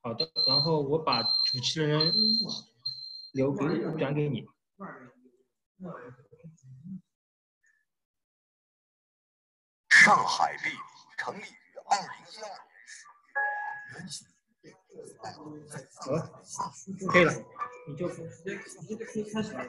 好的，然后我把主持人转给你。上海币成立于2012年10月，好了，可以了，你就直接可以开始了。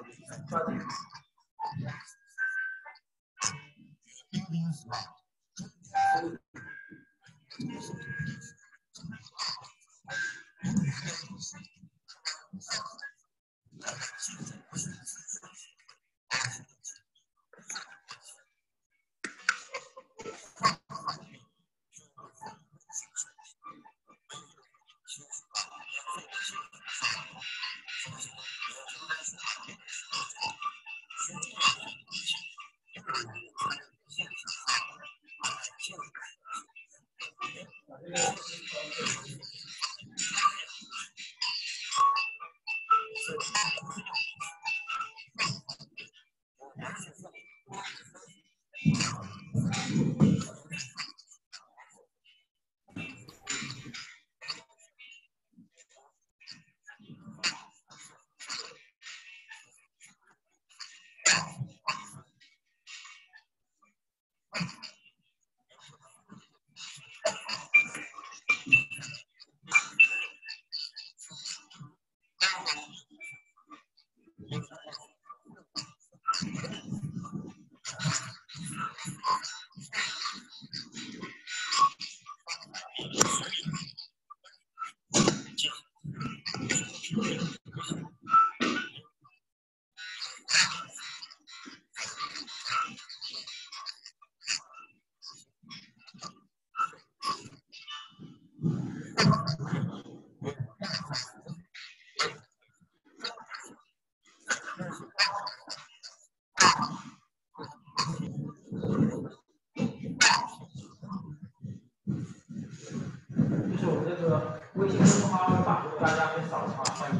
就是我这个微信公众号会把大家会扫的话欢迎。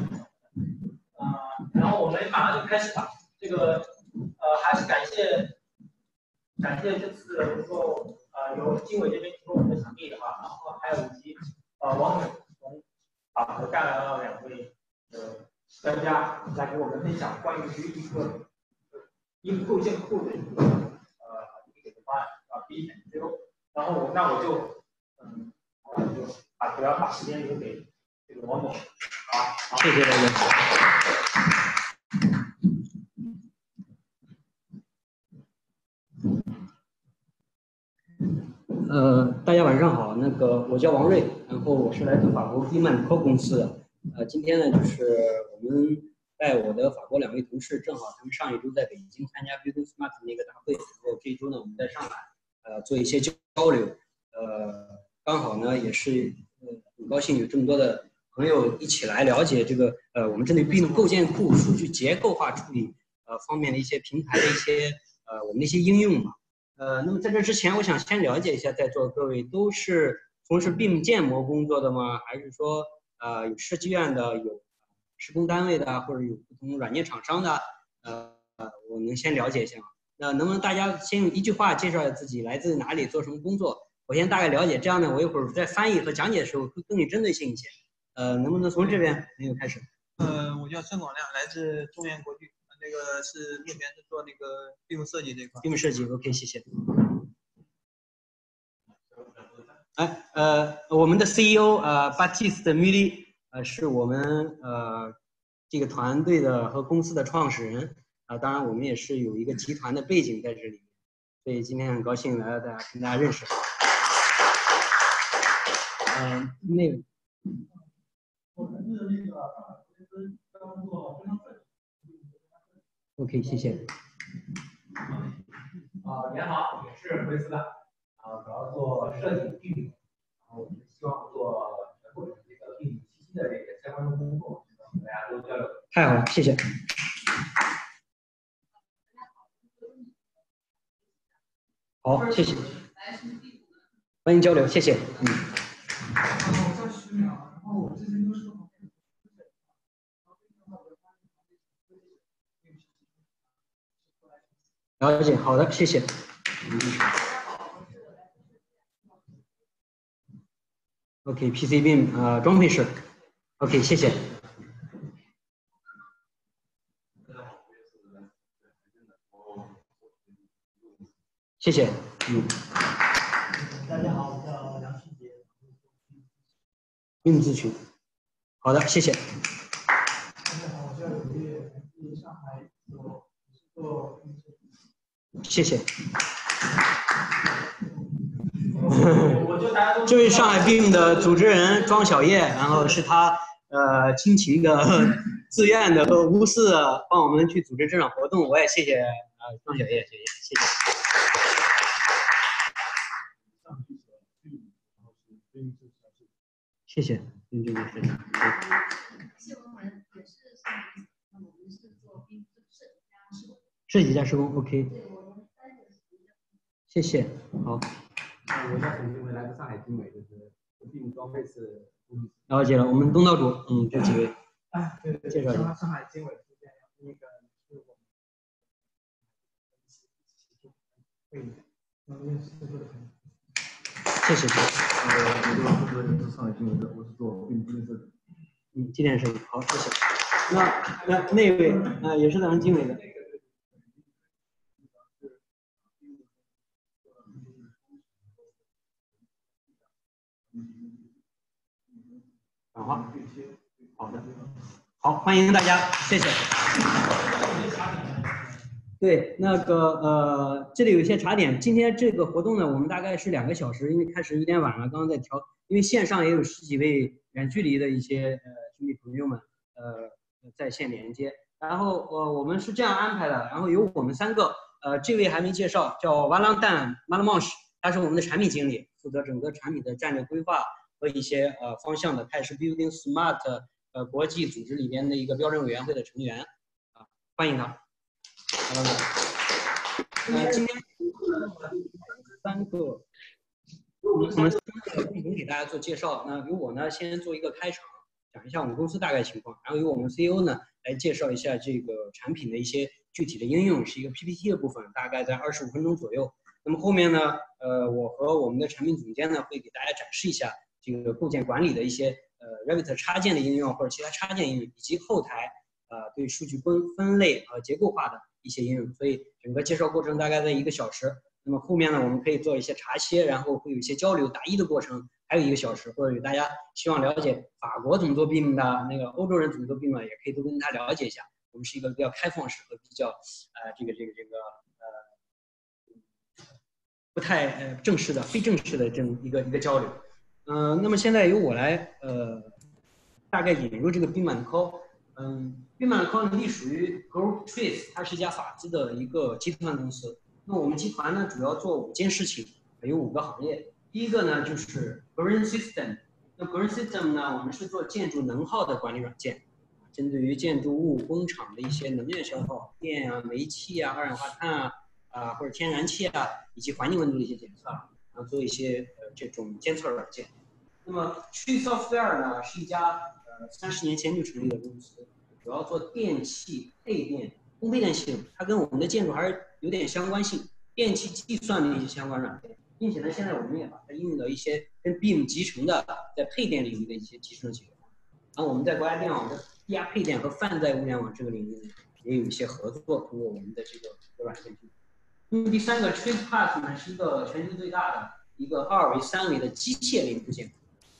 然后我们马上就开始吧。这个还是感谢这次能够由经纬这边提供我们的场地的话，然后还有以及王总从法国带来了2位专家来给我们分享关于一个衣服构件库的一个解决方案BMO。然后我就主要把时间留给这个王总。好，谢谢大家。大家晚上好，我叫王瑞，然后我是来自法国菲曼科公司的。今天呢，就是我们带我的法国2位同事，正好他们上一周在北京参加 Building Smart 那个大会，然后这一周呢，我们在上海做一些交流。刚好呢，也是很高兴有这么多的朋友一起来了解这个我们针对 BIM 构件库数据结构化处理方面的一些平台的一些我们的一些应用嘛。那么在这之前，我想先了解一下，在座各位都是从事 BIM 建模工作的吗？还是说有设计院的，有施工单位的，或者有不同软件厂商的？我能先了解一下吗？那能不能大家先用一句话介绍自己来自哪里，做什么工作？我先大概了解，这样呢，我一会儿在翻译和讲解的时候会更有针对性一些。能不能从这边朋友开始？我叫申广亮，来自中原国际。那个是目前是做那个 BIM 设计这一块。BIM 设计 ，OK， 谢谢。我们的 CEO Baptiste Muli 是我们这个团队的和公司的创始人当然我们也是有一个集团的背景在这里，所以今天很高兴来到跟大家认识。OK， 谢谢。您好，也是回斯的，主要做设计定义，然后我们希望做全部这个定义信息的这个相关的工作，大家多交流。太好了，谢谢。好，谢谢。欢迎交流，谢谢。了解，好的，谢谢。OK，PCB 装配室。OK， 谢谢。谢谢。大家好，我叫梁旭杰。咨询。好的，谢谢。大家好，我叫刘烨，来自上海做。谢谢。我就大家都。这位上海 BIM 的组织人庄小叶，然后是他亲情的、自愿的和无私的帮我们去组织这场活动，我也谢谢庄小叶，谢谢。谢谢，谢文文也是上海，我们是做BIM设计加施工 ，OK。对，我们3个是一样。谢谢，好。我叫陈金伟，来自上海经纬，就是BIM装配是。了解了，我们东道主，这几位。对，介绍一下。上海经纬是这样，那个是我们会议，认识的朋友。谢谢。我是上海经纬的，我是做BIM机电设计。机电设计，好，谢谢。那位也是咱们经纬的。讲话。好的。好，欢迎大家，谢谢。对，这里有一些茶点。今天这个活动呢，我们大概是2个小时，因为开始有点晚了，刚刚在调。因为线上也有10几位远距离的一些兄弟朋友们在线连接。然后我们是这样安排的，然后有我们3个，这位还没介绍，叫瓦朗蛋马拉曼什，他是我们的产品经理，负责整个产品的战略规划和一些方向的，他也是 Building Smart 国际组织里边的一个标准委员会的成员欢迎他。今天3个，我们3个共同给大家做介绍。那由我呢先做一个开场，讲一下我们公司大概情况，然后由我们 CEO 呢来介绍一下这个产品的一些具体的应用，是一个 PPT 的部分，大概在25分钟左右。那么后面呢，我和我们的产品总监呢会给大家展示一下这个构建管理的一些Revit 插件的应用或者其他插件应用，以及后台对数据分类和结构化的一些应用。所以整个介绍过程大概在1个小时。那么后面呢，我们可以做一些茶歇，然后会有一些交流答疑的过程，还有1个小时。或者有大家希望了解法国怎么做 BIM 的，那个欧洲人怎么做 BIM 的，也可以都跟他了解一下。我们是一个比较开放式和比较不太正式的、非正式的这么一个交流。那么现在由我来大概引入这个 BIM BIM Co 隶属于 Group Trace， 它是一家法资的一个集团公司。那我们集团呢主要做5件事情，有5个行业。第一个呢就是 Green System。那 Green System 呢，我们是做建筑能耗的管理软件，针对于建筑物工厂的一些能源消耗，电啊、煤气啊、二氧化碳或者天然气以及环境温度的一些检测，然后做一些这种监测软件。那么 Tree Software 呢是一家30年前就成立的公司，主要做电气配电、供配电系统，它跟我们的建筑还是有点相关性，电气计算的一些相关软件，并且呢，现在我们也把它应用到一些跟 BIM 集成的在配电领域的一些集成解决方案。然后我们在国家电网的低压配电和泛在物联网这个领域呢，也有一些合作，通过我们的这个软件。那么第3个 TracePath 呢，是一个全球最大的一个2维、3维的机械零部件。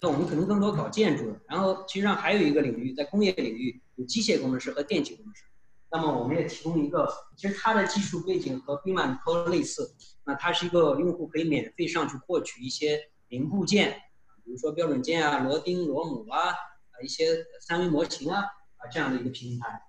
那我们可能更多搞建筑，然后其实上还有一个领域，在工业领域有机械工程师和电气工程师。那么我们也提供一个，其实它的技术背景和 BIM Co 类似，那它是一个用户可以免费上去获取一些零部件，比如说标准件啊、螺钉、螺母一些3维模型这样的一个平台。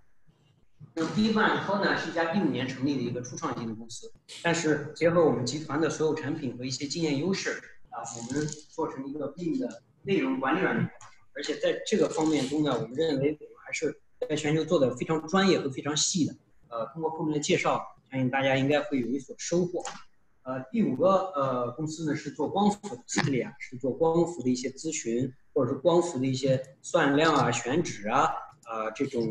那么 BIM Co 呢是一家15年成立的一个初创型的公司，但是结合我们集团的所有产品和一些经验优势我们做成一个 BIM 的内容管理软件，而且在这个方面中呢，我们认为我们还是在全球做的非常专业和非常细的。通过后面的介绍，相信大家应该会有所收获。第5个公司呢是做光伏的 Cilia， 是做光伏的一些咨询，或者是光伏的一些算量选址这种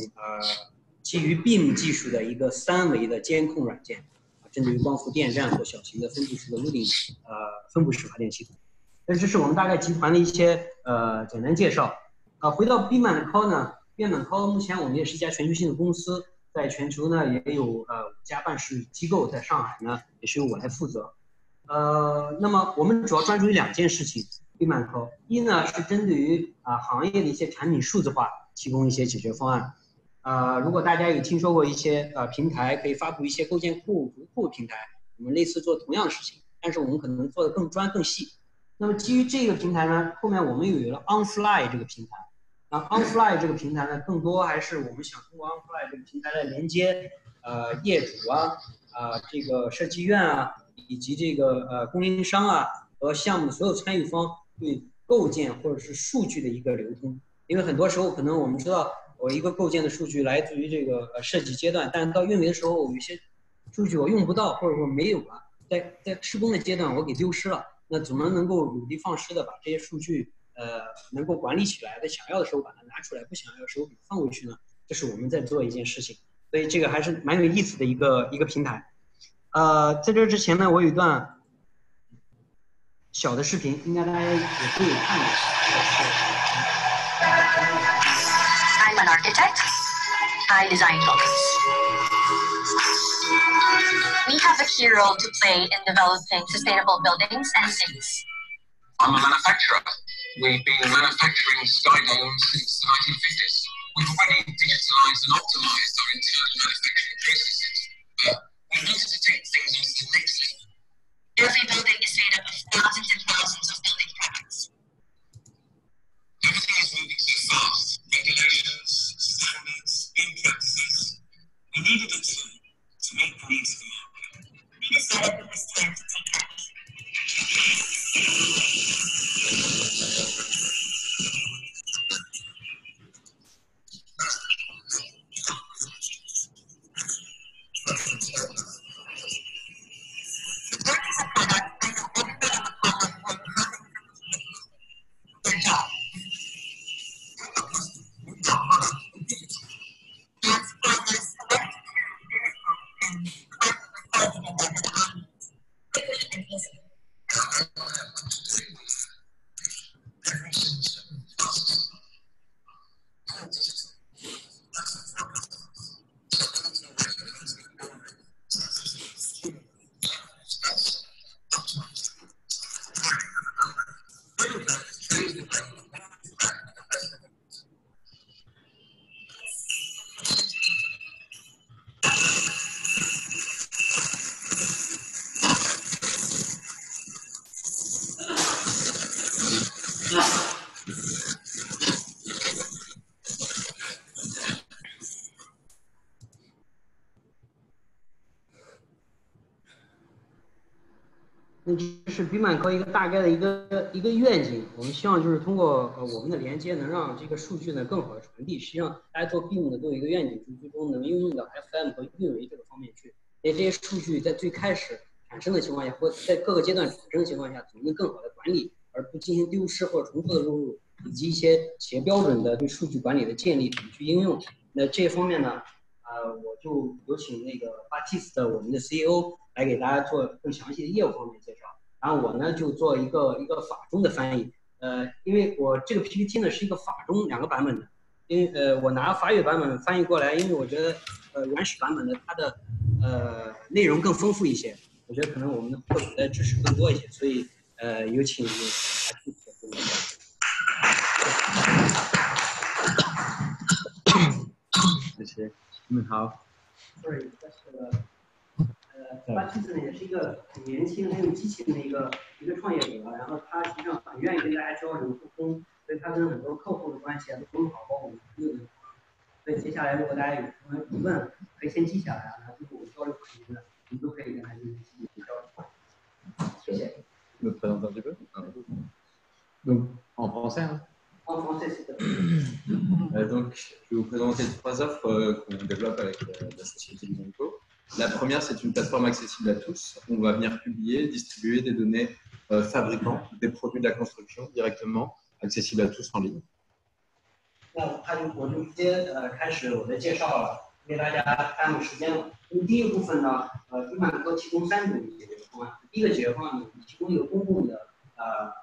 基于 BIM 技术的一个3维的监控软件，针对于光伏电站或小型的分布式的屋顶分布式发电系统。那这是我们大概集团的一些简单介绍。回到 BeMindCall 呢 ，BeMindCall 目前我们也是一家全球性的公司，在全球呢也有5家办事机构，在上海呢也是由我来负责。那么我们主要专注于2件事情 BeMindCall， 一呢是针对于行业的一些产品数字化提供一些解决方案。如果大家有听说过一些平台可以发布一些构建库、读库平台，我们类似做同样的事情，但是我们可能做的更专更细。那么基于这个平台呢，后面我们又有了 OnFly 这个平台。OnFly 这个平台呢，更多还是我们想通过 OnFly 这个平台来连接业主这个设计院以及这个供应商和项目的所有参与方对构建或者是数据的一个流通。因为很多时候可能我们知道我一个构建的数据来自于这个设计阶段，但是到运维的时候有一些数据我用不到或者说没有了，在施工的阶段我给丢失了，那怎么能够有的放矢的把这些数据能够管理起来，在想要的时候把它拿出来，不想要的时候给放回去呢？这是我们在做一件事情，所以这个还是蛮有意思的一个平台。在这之前呢，我有一段小的视频，应该大家也都有看过。I'm an architect. I design buildings. We have a key role to play in developing sustainable buildings and cities. I'm a manufacturer. We've been manufacturing skydomes since the 1950s. We've already digitalized and optimized our internal manufacturing processes. But we wanted to take things on to the next level. Every building is made up of thousands and thousands of building products. Everything is moving so fast. Regulations, standards, BIM practices. We needed a tool to meet the needs of the market. We decided it was time to take action.那这是 BeMindCall 一个大概的一个愿景，我们希望就是通过我们的连接，能让这个数据呢更好的传递。实际上，大家做 BIM 的都有一个愿景，就是最终能应用到 FM 和运维这个方面去。因为这些数据在最开始产生的情况下，或在各个阶段产生的情况下，怎么能更好的管理，而不进行丢失或者重复的录入，以及一些企业标准的对数据管理的建立，怎么去应用。那这方面呢，我就有请那个 Baptiste 我们的 CEO 来给大家做更详细的业务方面介绍。然后我呢就做一个法中的翻译，因为我这个 PPT 呢是一个法中2个版本的，因为我拿法语版本翻译过来，因为我觉得原始版本的它的内容更丰富一些，我觉得可能我们的获取的知识更多一些，所以有请谢谢，你们好。Baptiste 呢也是一个很年轻、很有激情的一个创业者，然后他实际上很愿意跟大家交流沟通，所以他跟很多客户的关系都很好，包括我们朋友的。所以接下来如果大家有什么疑问，可以先记下来然后最后我交流环节呢，你都可以跟他进行交流。谢谢。Je me présente un petit peu. Donc, en français. Hein. En français, c'est donc, je vais vous présenter 3 offres qu'on développe avec la société BeMindCall. La première, c'est une plateforme accessible à tous. On va venir publier, distribuer des données fabricants, des produits de la construction directement, accessibles à tous en ligne. 那我就直接开始我的介绍了，给大家耽误时间了。第一个部分呢，BeMindCall提供3种解决方案。第一个解决方案呢，提供一个公共的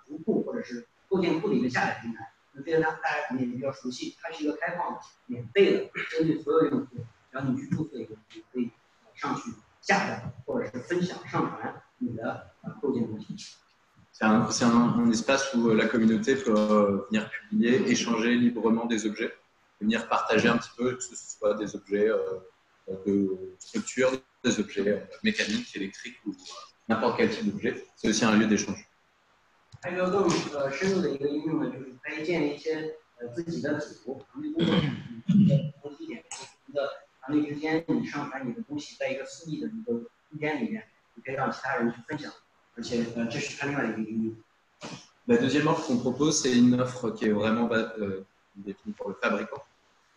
图库或者是构建库的一个下载平台。那这个大家可能也比较熟悉，它是一个开放的、免费的，针对所有用户，只要你去注册一个，你可以上去下载或者是分享、上传你的构建模型。C'est un espace où la communauté peut venir publier, échanger librement des objets, venir partager un petit peu, que ce soit des objets de structure, des objets mécaniques, électriques ou n'importe quel type d'objet. C'est aussi un lieu d'échange. 还有一个更深入的一个应用呢，就是可以建立一些自己的组团队工作，从一点不同的团队之间，你上传你的东西，在一个私密的一个空间里面，你可以让其他人去分享。而且这是它另外一个应用。La deuxième offre qu'on propose, c'est une offre qui est vraiment définie pour le fabricant.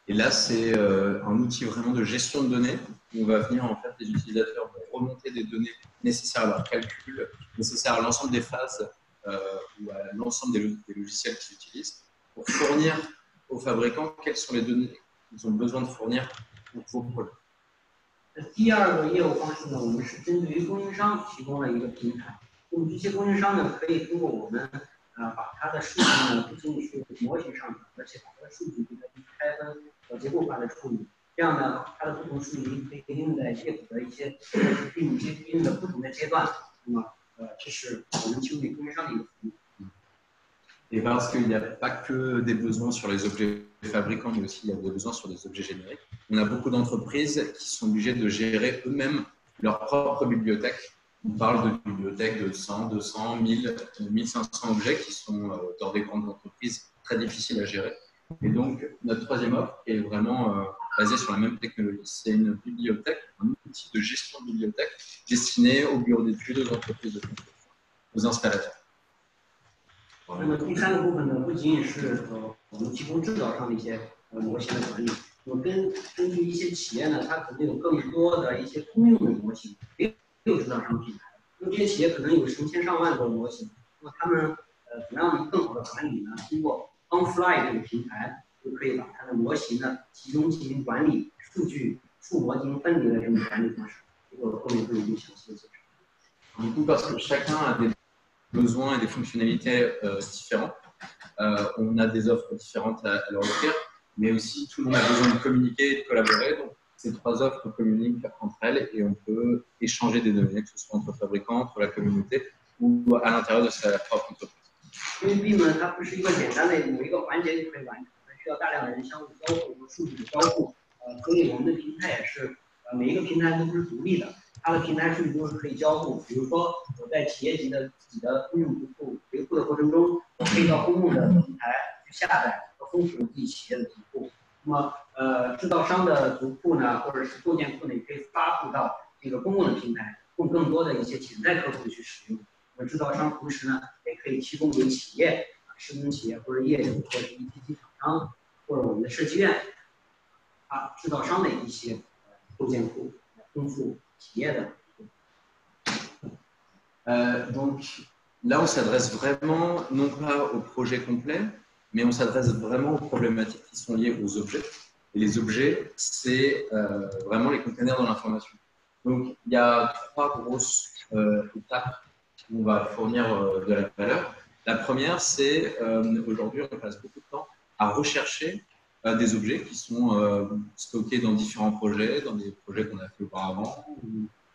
Et là, c'est un outil vraiment de gestion de données où on va venir en fait les utilisateurs vont remonter des données nécessaires à leur calcul, nécessaires à l'ensemble des phases ou à l'ensemble des logiciels qu'ils utilisent pour fournir aux fabricants quelles sont les données qu'ils ont besoin de fournir pour vos projets. 第二个业务方式呢，我们是针对于供应商提供了一个平台。那么这些供应商呢，可以通过我们把它的数据呢，不仅仅是模型上传，而且把它的数据给它开分结构化的处理。这样呢，它的不同数据可以应用在业务的一些应用的不同的阶段。那么这是我们提供给供应商的一个服务。Et parce qu'il n'y a pas que des besoins sur les objets fabricants, mais aussi il y a des besoins sur des objets génériques. On a beaucoup d'entreprises qui sont obligées de gérer eux-mêmes leur propre bibliothèque. On parle de bibliothèques de 100, 200, 1000, 1500 objets qui sont dans des grandes entreprises très difficiles à gérer. Et donc, notre troisième offre, qui est vraiment basée sur la même technologie, c'est une bibliothèque, un outil de gestion de bibliothèque destiné aux bureaux d'études, aux entreprises de construction, aux installateurs. 那么第三个部分呢，不仅仅是我们提供制造商的一些模型的管理，我们根据一些企业呢，它可能有更多的一些通用的模型，也有制造商品牌。那么这些企业可能有成千上万个模型，那么他们怎么样能更好的管理呢？通过 OnFly 这个平台，就可以把它的模型呢集中进行管理，数据数模进行分离的这种管理方式。这个后面会有更详细的介绍。 Du coup, parce que chacun a des besoins et des fonctionnalités différents. On a des offres différentes à leur offrir, mais aussi tout le monde a besoin de communiquer et de collaborer. Donc, ces trois offres communiquent entre elles et on peut échanger des données, que ce soit entre fabricants, entre la communauté ou à l'intérieur de sa propre entreprise. 因为 BIM 呢，它不是一个简单的某一个环节就可以完成，它需要大量的人相互交互和数据的交互。所以我们的平台也是每一个平台都不是独立的。 它的平台数据都是可以交互，比如说我在企业级的自己的公用图库维护的过程中，我可以到公共的平台去下载和丰富自己企业的图库。那么制造商的图库呢，或者是构建库呢，也可以发布到这个公共的平台，供更多的一些潜在客户去使用。那么制造商同时呢，也可以提供给企业、施工企业或者业主或者是EPC厂商或者我们的设计院制造商的一些构建库，丰富。 Donc là, on s'adresse vraiment non pas au projet complet, mais on s'adresse vraiment aux problématiques qui sont liées aux objets. Et les objets, c'est vraiment les containers dans l'information. Donc il y a trois grosses étapes où on va fournir de la valeur. La première, c'est aujourd'hui, on passe beaucoup de temps à rechercher des objets qui sont stockés dans différents projets, dans des projets qu'on a fait auparavant,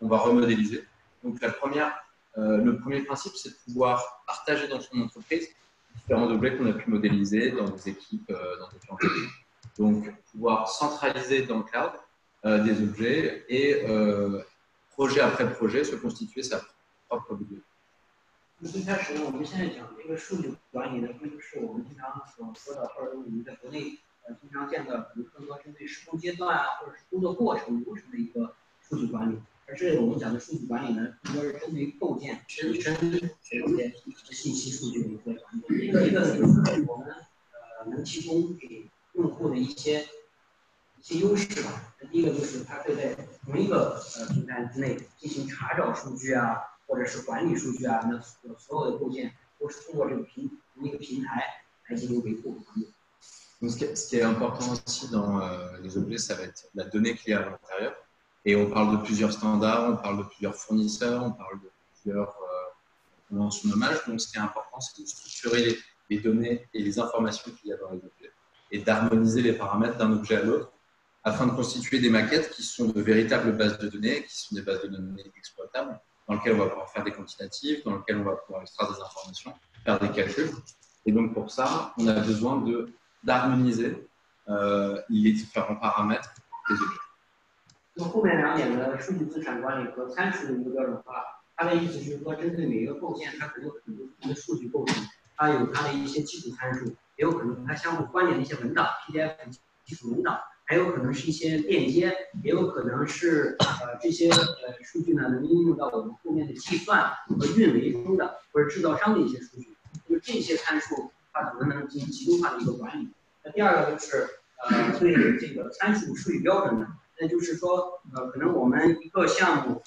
on va remodéliser. Donc le premier principe, c'est de pouvoir partager dans son entreprise différents objets qu'on a pu modéliser dans des équipes, dans différentes équipes. Donc pouvoir centraliser dans le cloud des objets et projet après projet se constituer sa propre bibliothèque. 最开始我们现在讲这个数据管理呢，并不是我们经常所说的，或者我们在国内经常见的，比如更多针对施工阶段或者是工作过程流程的一个数据管理，而是我们讲的数据管理呢，更多是针对于构建本身这些信息数据的一个管理。一个就是我们能提供给用户的一些优势吧。第一个就是它会在同一个平台之内进行查找数据或者是管理数据那所有的构建都是通过这个同一个平台来进行维护管理。Donc, ce qui est important aussi dans les objets, ça va être la donnée qu'il y a à l'intérieur. Et on parle de plusieurs standards, on parle de plusieurs fournisseurs, on parle de plusieurs en sous-nommage. Donc, ce qui est important, c'est de structurer les données et les informations qu'il y a dans les objets et d'harmoniser les paramètres d'un objet à l'autre afin de constituer des maquettes qui sont de véritables bases de données, qui sont des bases de données exploitables, dans lesquelles on va pouvoir faire des quantitatifs, dans lesquelles on va pouvoir extraire des informations, faire des calculs. Et donc, pour ça, on a besoin d'harmoniser les différents paramètres des objets. 那么后面两点的数据资产管理和参数的一个标准化，它的意思是说，针对每一个构件，它可能有很多不同的数据构成，它有它的一些基础参数，也有可能它相互关联的一些文档 PDF 基础文档，还有可能是一些链接，也有可能是这些数据呢能应用到我们后面的计算和运维中的或者制造商的一些数据，就是这些参数它可能能进行集中化的一个管理。那第二个就是对这个参数术语标准呢。那就是说，可能我们一个项目，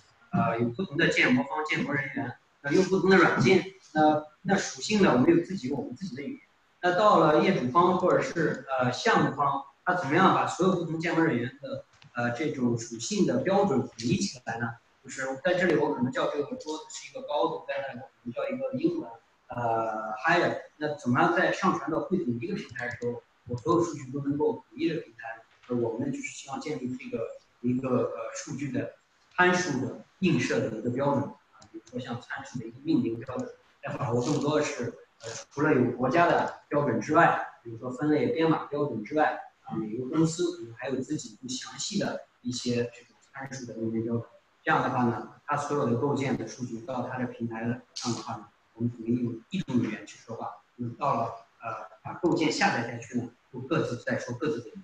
有不同的建模方、建模人员，用不同的软件，那属性呢，我们有我们自己的语言。那到了业主方或者是项目方，他怎么样把所有不同建模人员的这种属性的标准统一起来呢？就是在这里我可能叫这个桌子是一个高度，在那里我可能叫一个英文higher。那怎么样在上传到汇总一个平台的时候，我所有数据都能够统一的平台？我们就是希望建立一个数据的参数的映射的一个标准比如说像参数的一个命名标准，在法国更多的是除了有国家的标准之外，比如说分类编码标准之外，每个公司可能还有自己不详细的一些这种参数的命名标准。这样的话呢，它所有的构件的数据到它的平台上的话呢，我们可以用一种语言去说话。到了把构件下载下去呢，就各自再说各自的语言。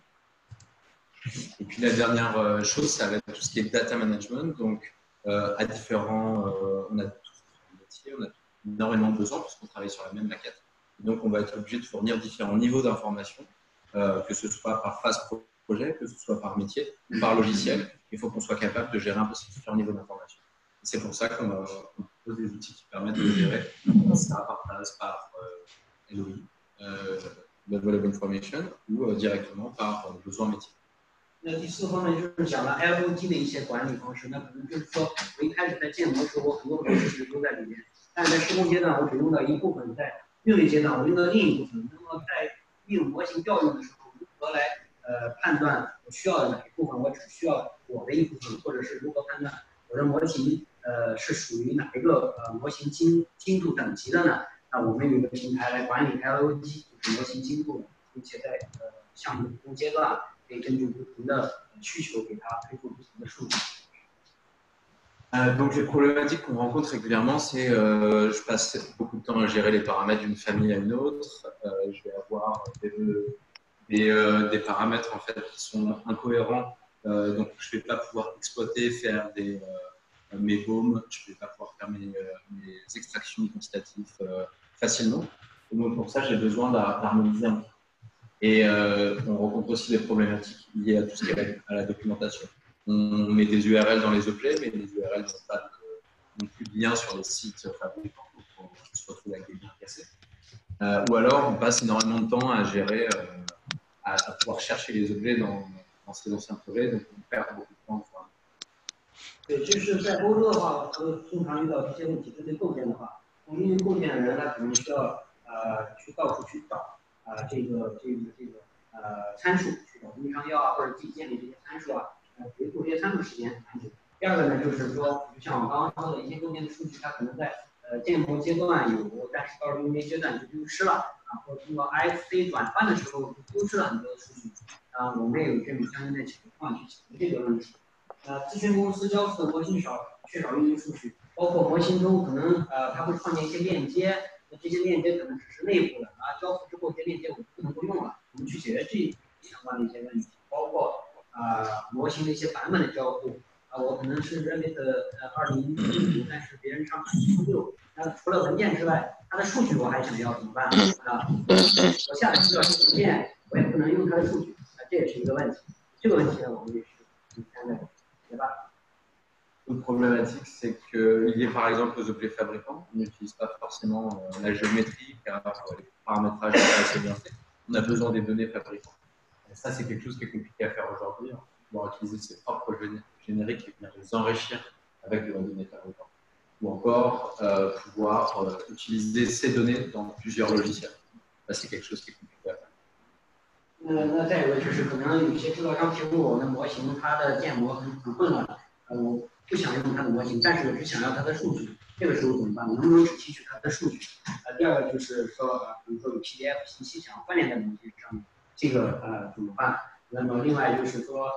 Et puis la dernière chose, ça va être tout ce qui est data management. Donc, à différents, on a tous différents métiers, on a énormément de besoins parce qu'on travaille sur la même maquette. Donc, on va être obligé de fournir différents niveaux d'information, que ce soit par phase projet, que ce soit par métier, ou par logiciel. Il faut qu'on soit capable de gérer un peu ces différents niveaux d'information. C'est pour ça qu'on propose des outils qui permettent de gérer ça par phase, par LOI, Level of Information, ou directement par besoin métier. 那第四个方面就是讲了 LOD 的一些管理方式，那可能就是说我一开始在建模的时候，我很多数据都在里面，但是在施工阶段我只用到一部分，在运维阶段我用到另一部分。那么在运用模型调用的时候，如何来判断我需要的哪一部分，我只需要我的一部分，或者是如何判断我的模型是属于哪一个模型精度等级的呢？那我们有一个平台来管理 LOD， 就是模型精度的，并且在项目的不同阶段。可以根据不同的需求给它推出不同的数据。Donc les problématiques qu'on rencontre régulièrement, c'est je passe beaucoup de temps à gérer les paramètres d'une famille à une autre. Je vais avoir des paramètres en fait qui sont incohérents, donc je ne vais pas pouvoir exploiter, faire mes baumes, je ne vais pas pouvoir faire mes extractions quantitatives facilement. Et donc pour ça, j'ai besoin d'harmoniser un peu. Et on rencontre aussi des problématiques liées à tout ce qui est à la documentation. On met des URL dans les objets, mais les URL n'ont pas non plus de lien sur les sites fabricants, donc on se retrouve avec des liens cassés. Ou alors, on passe énormément de temps à gérer, à pouvoir chercher les objets dans ces anciens projets, donc on perd beaucoup de temps. 对，就是在欧洲的话，经常遇到这些问题。针对构件的话，因为构件的人他可能需要去到处去找。这个参数，去找供应商要或者自己建立这些参数维护这些参数时间很难久。第二个呢，就是说，就像我刚刚说的一些构件的数据，它可能在建模阶段有，但是到了运维阶段就丢失了或者通过 IXC 转换的时候就丢失了很多的数据我们也有这种相应的情况去解决这个问题。咨询公司交付的模型缺少运维数据，包括模型中可能它会创建一些链接。这些链接可能只是内部的交付之后，这些链接我们不能够用了。我们去解决这相关的一些问题，包括模型的一些版本的交互我可能是 Revit 2015，但是别人上6，那除了文件之外，它的数据我还想要怎么办我下载需要文件，我也不能用它的数据这也是一个问题。这个问题呢，我们也是今天的解答。Une problématique, c'est que lié par exemple aux objets fabricants, on n'utilise pas forcément la géométrie car les paramétrages sont pas assez bien faits. On a besoin des données fabricants. Et ça, c'est quelque chose qui est compliqué à faire aujourd'hui. On va pouvoir utiliser ses propres génériques et venir les enrichir avec de la donnée fabricante. ou encore pouvoir utiliser ces données dans plusieurs logiciels. Là, c'est quelque chose qui est compliqué à faire. 那再有个就是可能有些制造商提供我的模型，它的建模很混乱，我不想用它的模型，但是我只想要它的数据，这个时候怎么办？能不能只提取它的数据？第二个就是说比如说有 PDF 信息想要关联在模型上面，这个怎么办？那么另外就是说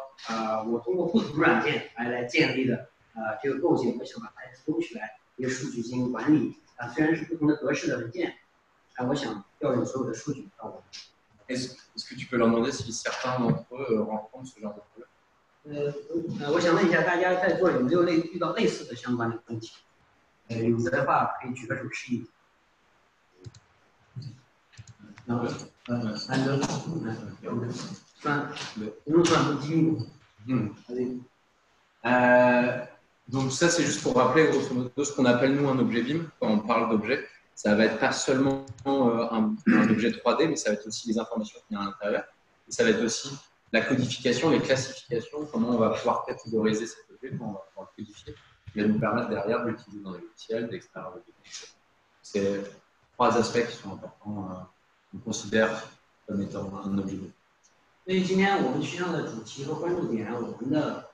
我通过不同软件来建立的这个构建，我想把它收起来，一个数据进行管理虽然是不同的格式的文件，我想调用所有的数据到我。Est-ce que tu peux leur demander si certains d'entre eux rencontrent ce genre de problème? 我想问一下大家在座有没有遇到类似的相关的问题？有的话可以举个手示意。Donc ça, c'est juste pour rappeler grosso modo ce qu'on appelle nous un objet BIM. Quand on parle d'objet, ça va être pas seulement un objet 3D, mais ça va être aussi les informations qu'il y a à l'intérieur. Et ça va être aussi la codification, les classifications, comment on va pouvoir catégoriser cet objet, comment on va pouvoir le codifier, qui va nous permettre derrière de l'utiliser dans les logiciels, d'extraire le données. C'est 3 aspects qui sont importants, qu'on considère comme étant un objet BIM. 所以今天我们学校的主题和关注点，我们的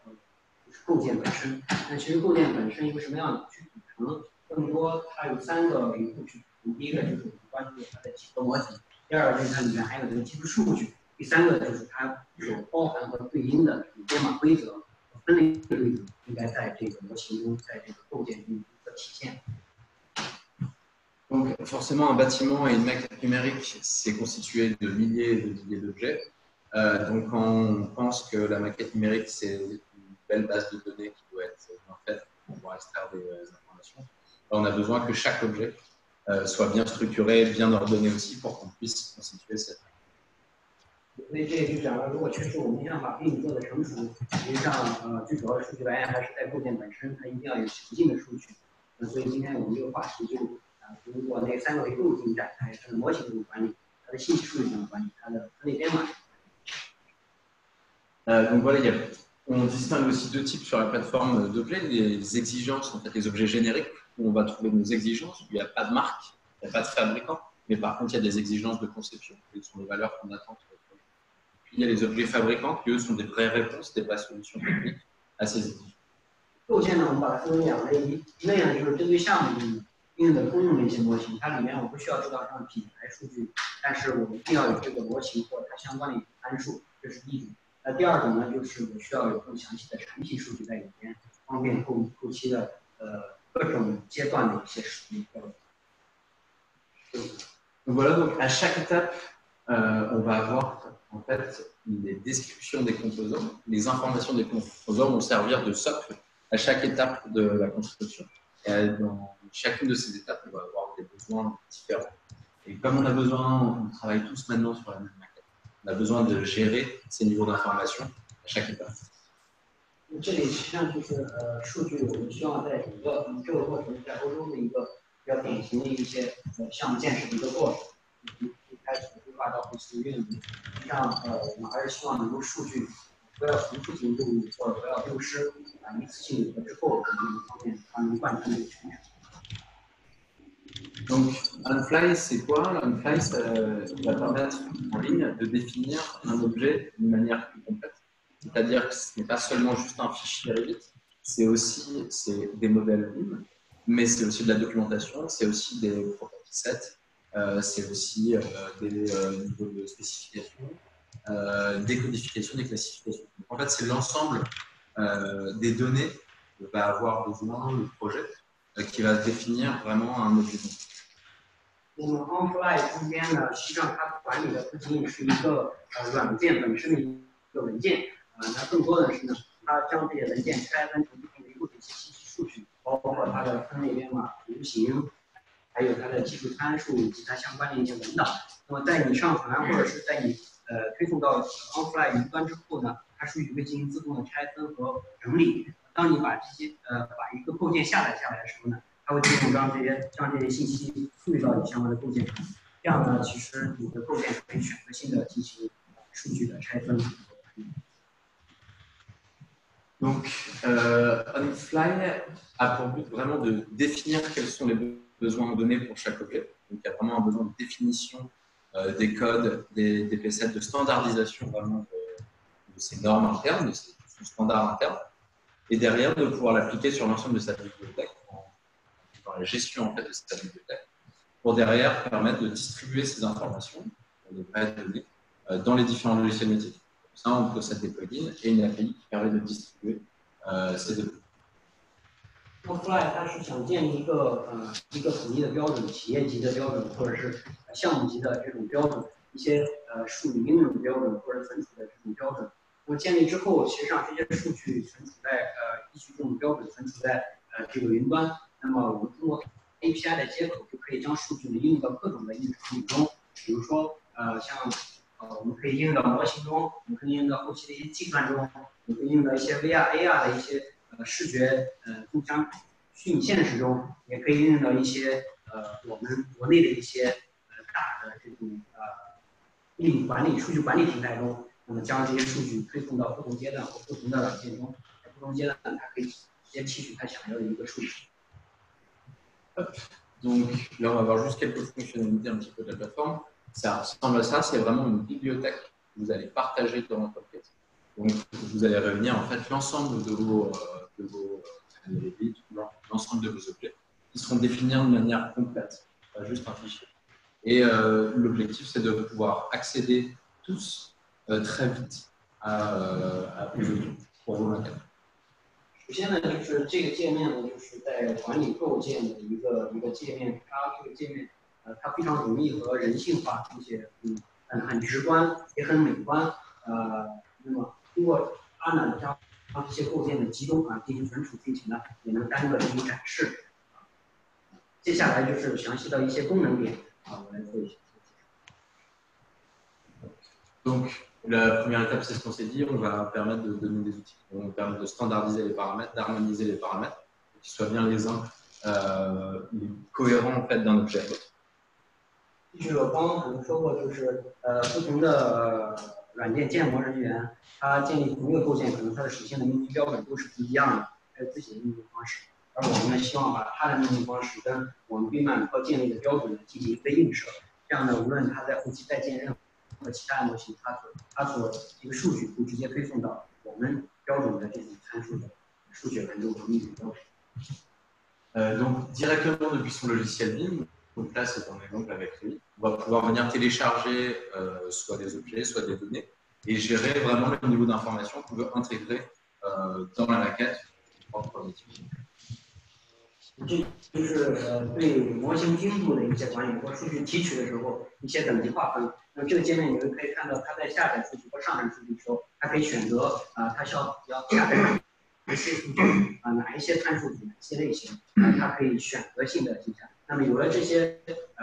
就是构建本身。那其实构建本身由什么样的去组成？更多它有3个维度去组成。第一个就是我们关注它的几何模型，第二个就是它里面还有这个技术数据，第3个就是它所包含和对应的编码规则和分类规则，应该在这个模型中，在这个构建中有所体现。Donc forcément, un bâtiment et une maquette numérique, c'est constitué de milliers et de milliers d'objets. Donc quand on pense que la maquette numérique, c'est une belle base de données qui doit être bien faite pour pouvoir extraire des informations, on a besoin que chaque objet soit bien structuré, bien ordonné aussi pour qu'on puisse constituer cette maquette. 所以这也就讲了，如果确实我们想把 BIM 做的成熟，实际上最主要的数据来源还是在构建本身，它一定要有详尽的数据。所以今天我们这个话题就通过那3个维度进行展开，它的模型怎么管理，它的信息数据怎么管理，它的分类编码。Donc voilà, on distingue aussi 2 types sur la plateforme d'objets, les exigences, en fait, les objets génériques, où on va trouver nos exigences, où il n'y a pas de marque, il n'y a pas de fabricant, mais par contre, il y a des exigences de conception, qui sont les valeurs qu'on attend sur le projet. Puis il y a les objets fabricants, qui eux sont des vraies réponses, des vraies solutions techniques à ces exigences. 构建呢，我们把它分为2类，一类呢就是针对项目应用的通用的一些模型，它里面我不需要制造商的品牌数据，但是我们一定要有这个模型或者它相关的参数，这是一种。第二种呢，就是我需要有更详细的产品数据在里面，方便后期的各种阶段的一些使用。Donc voilà, donc à chaque étape, on va avoir en fait les descriptions des composants. Les informations des composants vont servir de socle à chaque étape de la construction. Et dans chacune de ces étapes, on va avoir des besoins différents. Et comme on a besoin, on travaille tous maintenant sur la même maquette, on a besoin de gérer ces niveaux d'information à chaque étape. 这里实际上就是数据，我们希望在整个这个过程，在欧洲的一个比较典型的一些项目建设的一个过程，一开始规划到后期运营，实际上我们还是希望能够数据不要重复进行录入，或者不要丢失一次性有了之后，我们方面它能贯穿这个全程。Donc, Unfly, c'est quoi? Unfly, ça va permettre en ligne de définir un objet d'une manière plus complète. C'est-à-dire que ce n'est pas seulement juste un fichier Revit, c'est aussi des modèles BIM, mais c'est aussi de la documentation, c'est aussi des property sets, c'est aussi des niveaux de spécification, des codifications, des classifications. Donc, en fait, c'est l'ensemble des données que va avoir besoin le projet qui va définir vraiment un objet BIM. 那么 Onfly 中间呢，实际上它管理的不仅仅是一个软件本身的一个文件，那更多的是呢，它将这些文件拆分成不同维度的一些信息数据，包括它的分类编码、图形，还有它的技术参数以及它相关的一些文档。那么在你上传或者是在你推送到 Onfly 云端之后呢，它数据会进行自动的拆分和整理。当你把这些把一个构件下载下来的时候呢，它会自动将这些信息赋予到你相关的构件上。这样呢，其实你的构件可以选择性的进行数据的拆分。Donc, OnFly a pour but vraiment de définir quels sont les besoins en données pour chaque objet. Donc, il y a vraiment un besoin de définition des codes, des PSET, de standardisation vraiment de ces normes internes, de ces standards internes, et derrière de pouvoir l'appliquer sur l'ensemble de sa bibliothèque, dans la gestion en fait, de sa bibliothèque, pour derrière permettre de distribuer ces informations, les vraies données, dans les différents logiciels métiers. Pour ça, on possède des plugins et une API qui permet de distribuer ces données. OnFly 它是想建立一个统一的标准，企业级的标准，或者是项目级的这种标准，一些数据应用标准或者存储的这种标准。那么建立之后，实际上这些数据存储在依据这种标准存储在这个云端。那么我们通过 API 的接口就可以将数据呢应用到各种的应用场景中，比如说像我们可以应用到模型中，我们可以应用到后期的一些计算中，我们可以应用到一些 VR、AR 的一些视觉互相虚拟现实中，也可以应用到一些我们国内的一些大的这种运营管理、数据管理平台中，那么将这些数据推送到不同阶段或不同的软件中，在不同阶段它可以直接提取它想要的一个数据。Donc là, on va voir juste quelques fonctionnalités un petit peu de la plateforme. Ça ressemble à ça, c'est vraiment une bibliothèque que vous allez partager dans l'entreprise. Donc, vous allez réunir en fait l'ensemble de vos l'ensemble de vos objets qui seront définis de manière complète, pas juste un fichier. Et l'objectif, c'est de pouvoir accéder tous très vite à pour vos maquettes. 首先呢，就是这个界面呢，就是在管理构建的一个界面，它这个界面它非常容易和人性化，并且很直观，也很美观。那么通过它呢，将这些构件的集中进行存储，并且呢也能单个进行展示。接下来就是详细到一些功能点我来做一下。Donc, la première étape, c'est ce qu'on s'est dit, on va permettre de donner des outils. On va permettre de standardiser les paramètres, d'harmoniser les paramètres, qu'ils soient bien les uns cohérents en fait d'un objet à l'autre. 就是我刚刚可能说过，就是不同的软件建模人员，他建立同一个构件，可能它的实现的命名标准都是不一样的，还有自己的命名方式。而我们呢，希望把它的命名方式跟我们BeeMap和建立的标准进行一个映射，这样呢，无论它在后期再建任何其他的模型，它所一个数据会直接推送到我们标准的这种参数的数学文中和命名标准。Donc, directement depuis son logiciel BIM, donc là c'est un exemple avec lui, on va pouvoir venir télécharger soit des objets, soit des données et gérer vraiment le niveau d'information qu'on veut intégrer dans la maquette. 这就是对模型精度的一些管理或数据提取的时候一些等级划分。那么这个界面你们可以看到，它在下载数据或上传数据的时候，它可以选择它要下载哪一些数据哪一些参数组哪一些类型它可以选择性的进行。那么有了这些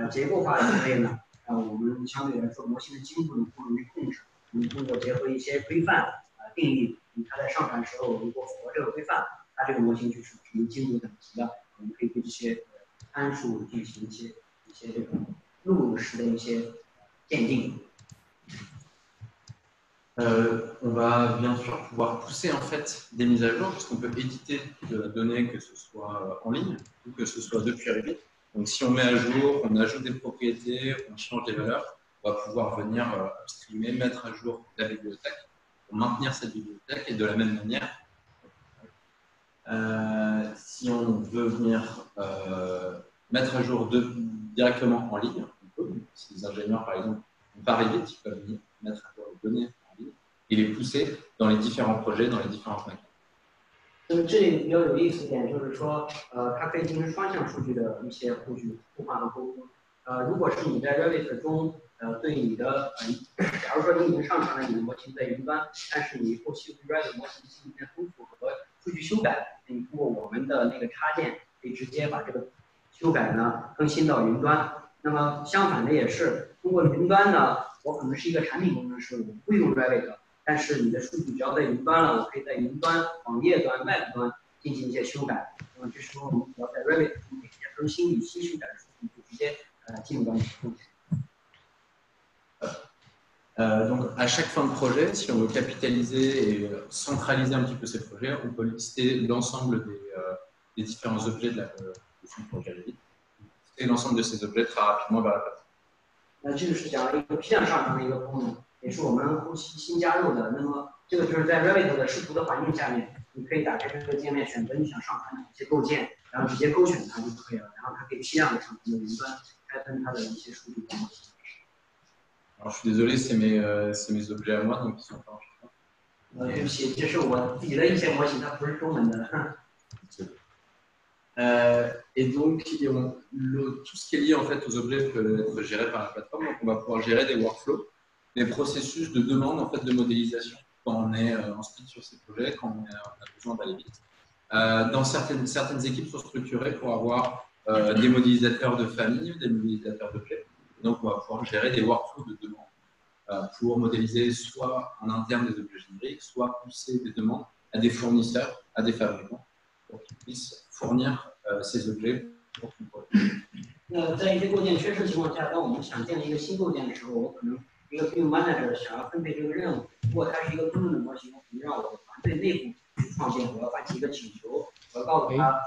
结构化的分类呢，我们相对来说模型的精度呢更容易控制。我们通过结合一些规范定义，它在上传时候如果符合这个规范，它这个模型就是属于精度等级的。我们可以对这些参数进行一些这种路式的一些鉴定。On va bien sûr pouvoir pousser en fait des mises à jour puisqu'on peut éditer de la donnée que ce soit en ligne ou que ce soit depuis Revit. Donc si on met à jour, on ajoute des propriétés, on change des valeurs, on va pouvoir venir upstreamer, mettre à jour la bibliothèque pour maintenir cette bibliothèque et de la même manière. Si on veut venir mettre à jour directement en ligne, on peut. Si les ingénieurs, par exemple, n'ont pas Revit, ils peuvent venir mettre à jour les données en ligne et les pousser dans les différents projets, dans les différentes maquettes. 那么这里比较有意思一点就是说，它可以进行双向数据的一些互换和沟通。如果是你在 Revit 中，对你的假如说你已经上传了你的模型在云端，但是你后期对 Revit 模型进行一些丰富和数据修改，你通过我们的那个插件，可以直接把这个修改呢更新到云端。那么相反的也是，通过云端呢，我可能是一个产品工程师，我不会用 Revit。但是你的数据只要在云端了，我可以在云端、网页端、Web 端进行一些修改。那么这时候我们只要在 Revit 中给些更新与新修改的数据，就直接进入到你的控制。Donc, à chaque fin de projet, si on veut capitaliser et centraliser un petit peu ces projets, on peut lister l'ensemble des différents objets de son projet Revit et l'ensemble de ces objets très rapidement vers la plateforme. 那这就是讲了一个批量上传的一个功能，也是我们后期新加入的。那么这个就是在 Revit 的视图的环境下面，你可以打开这个界面，选择你想上传哪些构件，然后直接勾选它就可以了。然后它可以批量的上传到云端，开分它的一些数据模型。Alors, je suis désolé, c'est mes objets à moi, donc ils sont pas en chinois. 对不起，这是我自己的一些模型，它不是中文的。Et donc, tout ce qui est lié en fait aux objets peut être géré par la plateforme. Donc, on va pouvoir gérer des workflows, des processus de demande en fait de modélisation quand on est en speed sur ces projets, quand on a besoin d'aller vite. Dans certaines équipes sont structurées pour avoir des modélisateurs de famille, des modélisateurs d'objets. Donc, on va pouvoir gérer des workflows de demande pour modéliser soit en interne des objets génériques, soit pousser des demandes à des fournisseurs, à des fabricants, pour qu'ils puissent fournir ces objets pour tout projet. 那在一些构件缺失情况下，当我们想建立一个新构件的时候，我可能一个 BIM manager 想要分配这个任务，如果它是一个公用的模型，我可能让我的团队内部去创建，我要发起一个请求，我要告诉他，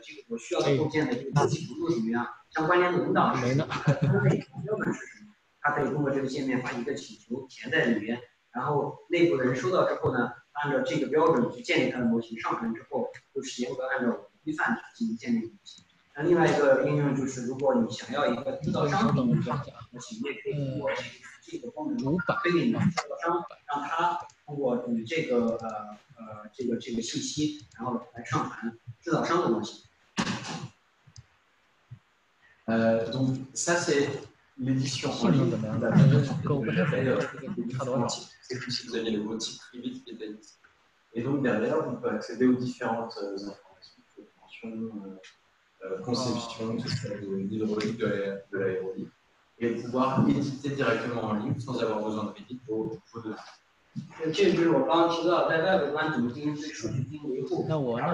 这个我需要的构件的这个周期幅度怎么样，相关联的文档是什么，分类标准是什么，他可以通过这个界面发一个请求填在里面，然后内部的人收到之后呢，按照这个标准去建立它的模型，上传之后就严格按照我的规范进行建立模型。那另外一个应用就是，如果你想要一个制造商品的模型，你也可以通过这个功能推给你的制造商，让他通过你这个信息，然后来上传制造商的模型。Donc ça c'est l'édition en ligne. C'est comme si vous aviez le motif Revit qui était ici. Et donc derrière, on peut accéder aux différentes informations, conception, de l'hydraulique, de l'aérolique, et pouvoir éditer directement en ligne sans avoir besoin de Revit vos données. 这就是我刚刚提到在外部端怎么进行对数据进行维护。那我先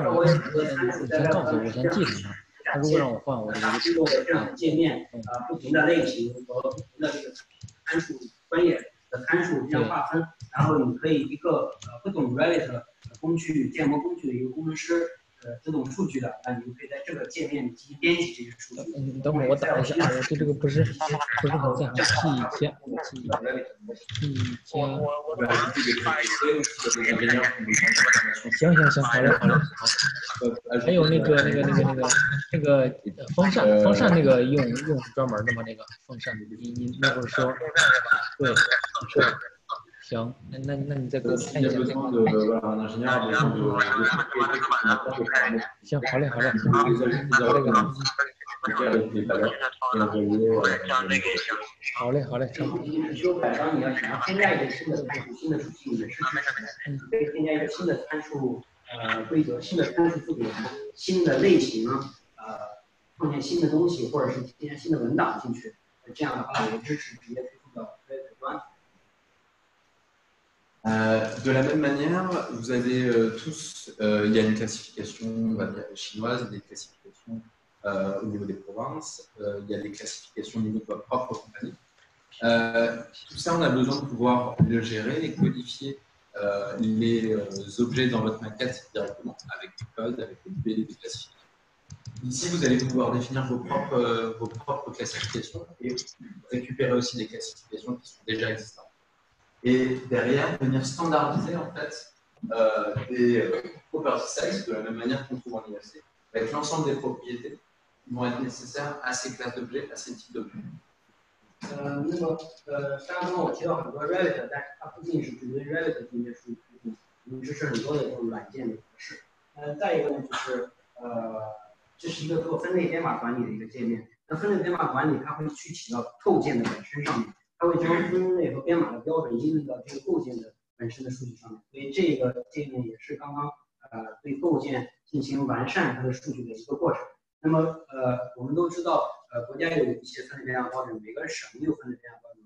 告诉我先继承它。他如果让我换，我就提供这样的界面，不同的类型和不同的这个参数专业的参数这样划分，然后你可以一个不懂 Revit 工具建模工具的一个工程师，自动数据的，那你就可以在这个界面进行编辑这些数据。你等会儿我打一下，我对这个不是很在行。行，好嘞。还有那个风扇那个用专门的吗？那个风扇，你那会儿说，对，是。行，那你再给我看一下。行，好嘞。好嘞，成。修改当你要想要添加一个新的参数、新的属性也是支持的，可以添加一个新的参数规则、新的参数复原、新的类型，创建新的东西，或者是添加新的文档进去，这样的话也支持直接推送到 Revit 端。De la même manière, vous avez tous, il y a une classification, on va dire chinoise, des classifications au niveau des provinces, il y a des classifications au niveau de votre propre compagnie. Tout ça, on a besoin de pouvoir le gérer et codifier les objets dans votre maquette directement avec du code, avec des des classifications. Ici, vous allez pouvoir définir vos propres classifications et récupérer aussi des classifications qui sont déjà existantes. Et derrière, venir standardiser en fait des property size de la même manière qu'on trouve en IFC, avec l'ensemble des propriétés qui vont être nécessaires à ces classes d'objets, à ces types d'objets. 那么刚刚我提到很多 Revit， 但是它不仅是针对 Revit 进行数据推送，我们支持很多的这种软件的格式。再一个呢，就是这是一个做分类编码管理的一个界面。那分类编码管理它会去起到构件的本身上面。它会将分类和编码的标准应用到这个构件的本身的数据上面，所以这个界面也是刚刚对构件进行完善它的数据的一个过程。那么我们都知道国家有一些分类变量标准，每个省有分类变量标准，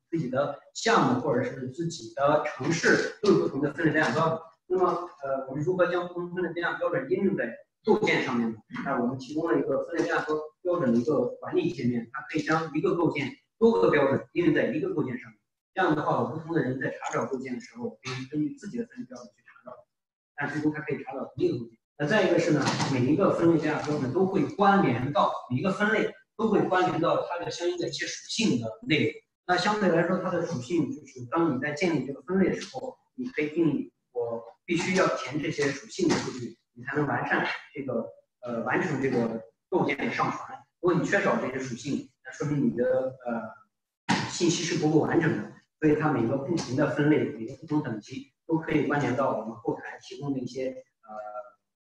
自己的项目或者是自己的城市都有不同的分类变量标准。那么我们如何将不同分类变量标准应用在构件上面呢？我们提供了一个分类变量标准的一个管理界面，它可以将一个构件多个标准应用在一个构件上面，这样的话，我不同的人在查找构件的时候，可以根据自己的分类标准去查找，但最终它可以查找同一个构件。那再一个是呢，每一个分类架标准都会关联到每一个分类都会关联到它的相应的一些属性的内容。那相对来说，它的属性就是当你在建立这个分类的时候，你可以定义我必须要填这些属性的数据，你才能完成这个构件的上传。如果你缺少这些属性，那说明你的信息是不够完整的。所以它每个不同的分类，每个不同等级都可以关联到我们后台提供的一些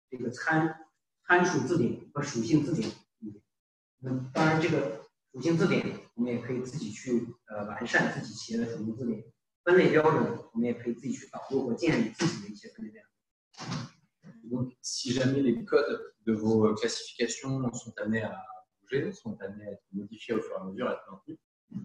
这个参数字典和属性字典。当然这个属性字典我们也可以自己去完善自己企业的属性字典。分类标准我们也可以自己去导入和建立自己的一些分类标准。Donc, si jamais les codes de vos classifications sont amenés à bouger, sont amenés à être modifiés au fur et à mesure, à être maintenus,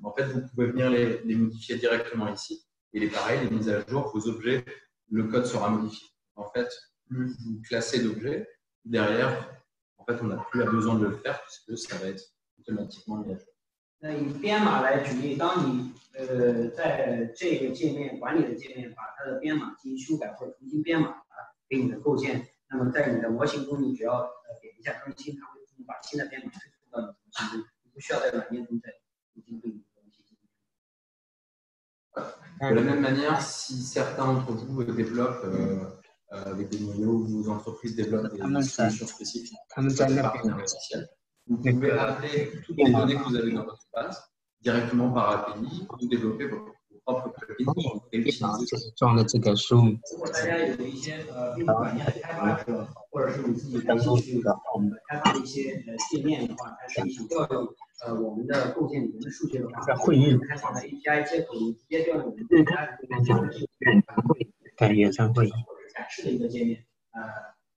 en fait, vous pouvez venir les modifier directement ici. Et les mises à jour, vos objets, le code sera modifié. En fait, plus vous classez d'objets, derrière, en fait, on n'a plus besoin de le faire puisque ça va être automatiquement mis à jour. 那以编码来举例，当你在这个界面管理的界面把它的编码进行修改或者重新编码给你的构件，那么在你的模型中，你只要点一下更新，它会自动把新的编码推送到你的模型中，你不需要在软件中再重新对你的模型进行。De la même manière, si certains d'entre vous développent avec des moyens, vos entreprises développent des solutions spécifiques, des partenaires logiciels, vous pouvez appeler toutes les données que vous avez dans votre base directement par API ou développer vos propres plugins et utiliser. 装了这个书，如果大家有一些并软件的开发者，或者是你自己感兴趣开发的一些界面的话，但是你想调用我们的构件里面的数据的话，会议开放的 API 接口，直接调用我们的 API 开演唱会展示的一个界面，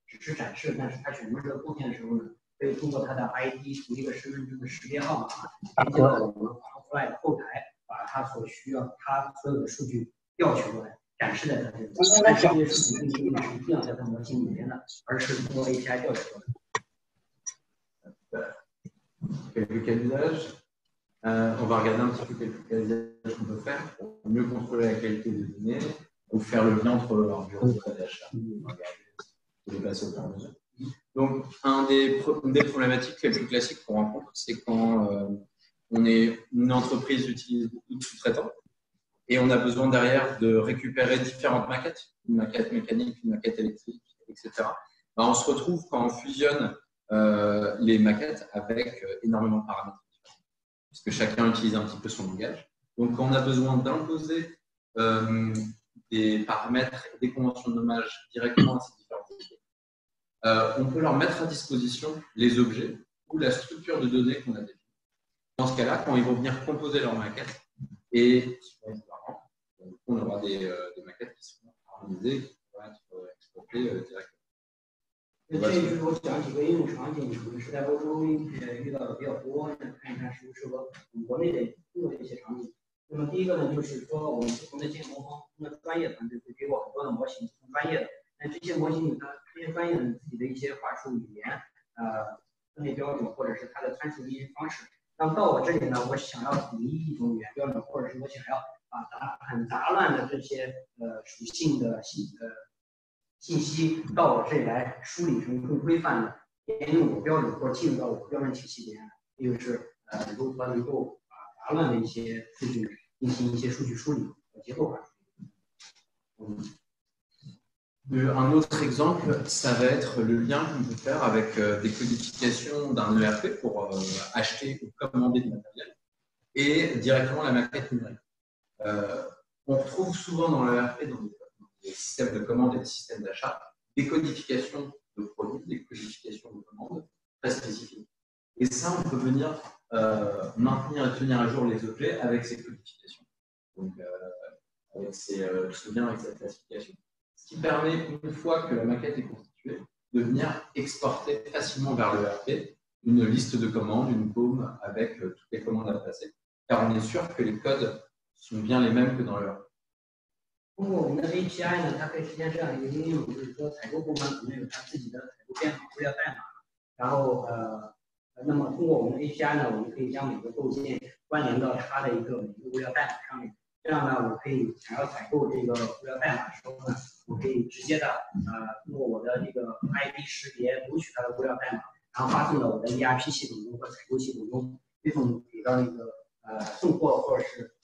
只是展示，但是它选择这个构件的时候呢，可以通过它的 ID 图一个身份证的识别号码，连接到我们 Fly 的后台，把它所有的数据调取过来，展示在它这里。但是这些数据并不是一定要在它模型里面的，而是通过 API 调取过来。Quelques cas d'usage. On va regarder un petit peu quelques cas d'usage qu'on peut faire pour mieux contrôler la qualité des données ou faire le lien entre un bureau d'achat. Je vais passer au fur et à mesure. Donc, une des problématiques les plus classiques qu'on rencontre, c'est quand une entreprise utilise beaucoup de sous-traitants et on a besoin derrière de récupérer différentes maquettes, une maquette mécanique, une maquette électrique, etc. Ben, on se retrouve quand on fusionne les maquettes avec énormément de paramètres différents, parce que chacun utilise un petit peu son langage. Donc, quand on a besoin d'imposer des paramètres et des conventions de nommage directement à ces différents objets, on peut leur mettre à disposition les objets ou la structure de données qu'on a définie. Dans ce cas-là, quand ils vont venir composer leur maquette, et on aura des maquettes qui seront harmonisées, qui pourront être exploitées directement. 这一是我讲几个应用场景，可能是在欧洲遇到的比较多，看一看是不是和我们国内的用的一些场景。那么第一个呢，就是说我们不同的建模方，不同的专业团队会给我很多的模型，不同专业的。那这些模型里，这些专业的自己的一些话术语言，分类标准，或者是它的参数运行方式。那么到我这里呢，我想要统一一种语言标准，或者是我想要把很杂乱的这些属性的信息到我这里来梳理成更规范的沿用我标准或者进入到我标准体系里面，也就是如何能够把杂乱的一些数据进行一些数据梳理和结构化。Un autre exemple, ça va être le lien qu'on peut faire avec des codifications d'un ERP pour acheter ou commander du matériel et directement la maquette numérique. On retrouve souvent dans l'ERP, dans des systèmes de commande et des systèmes d'achat, des codifications de produits, des codifications de commandes très spécifiques. Et ça, on peut venir maintenir et tenir à jour les objets avec ces codifications. Donc, avec ce lien avec cette classification. Ce qui permet, une fois que la maquette est constituée, de venir exporter facilement vers l'ERP une liste de commandes, une paume avec toutes les commandes à passer. Car on est sûr que les codes sont bien les mêmes que dans l'ERP. 通过我们的 API 呢，它可以实现这样一个应用，就是说采购部门可能有它自己的采购编号物料代码，然后那么通过我们的 API 呢，我们可以将每个构件关联到它的每个物料代码上面，这样呢，我可以想要采购这个物料代码的时候呢，我可以直接的通过我的这个 ID 识别读取它的物料代码，然后发送到我的 ERP 系统中或采购系统中，推送给到那个送货或者是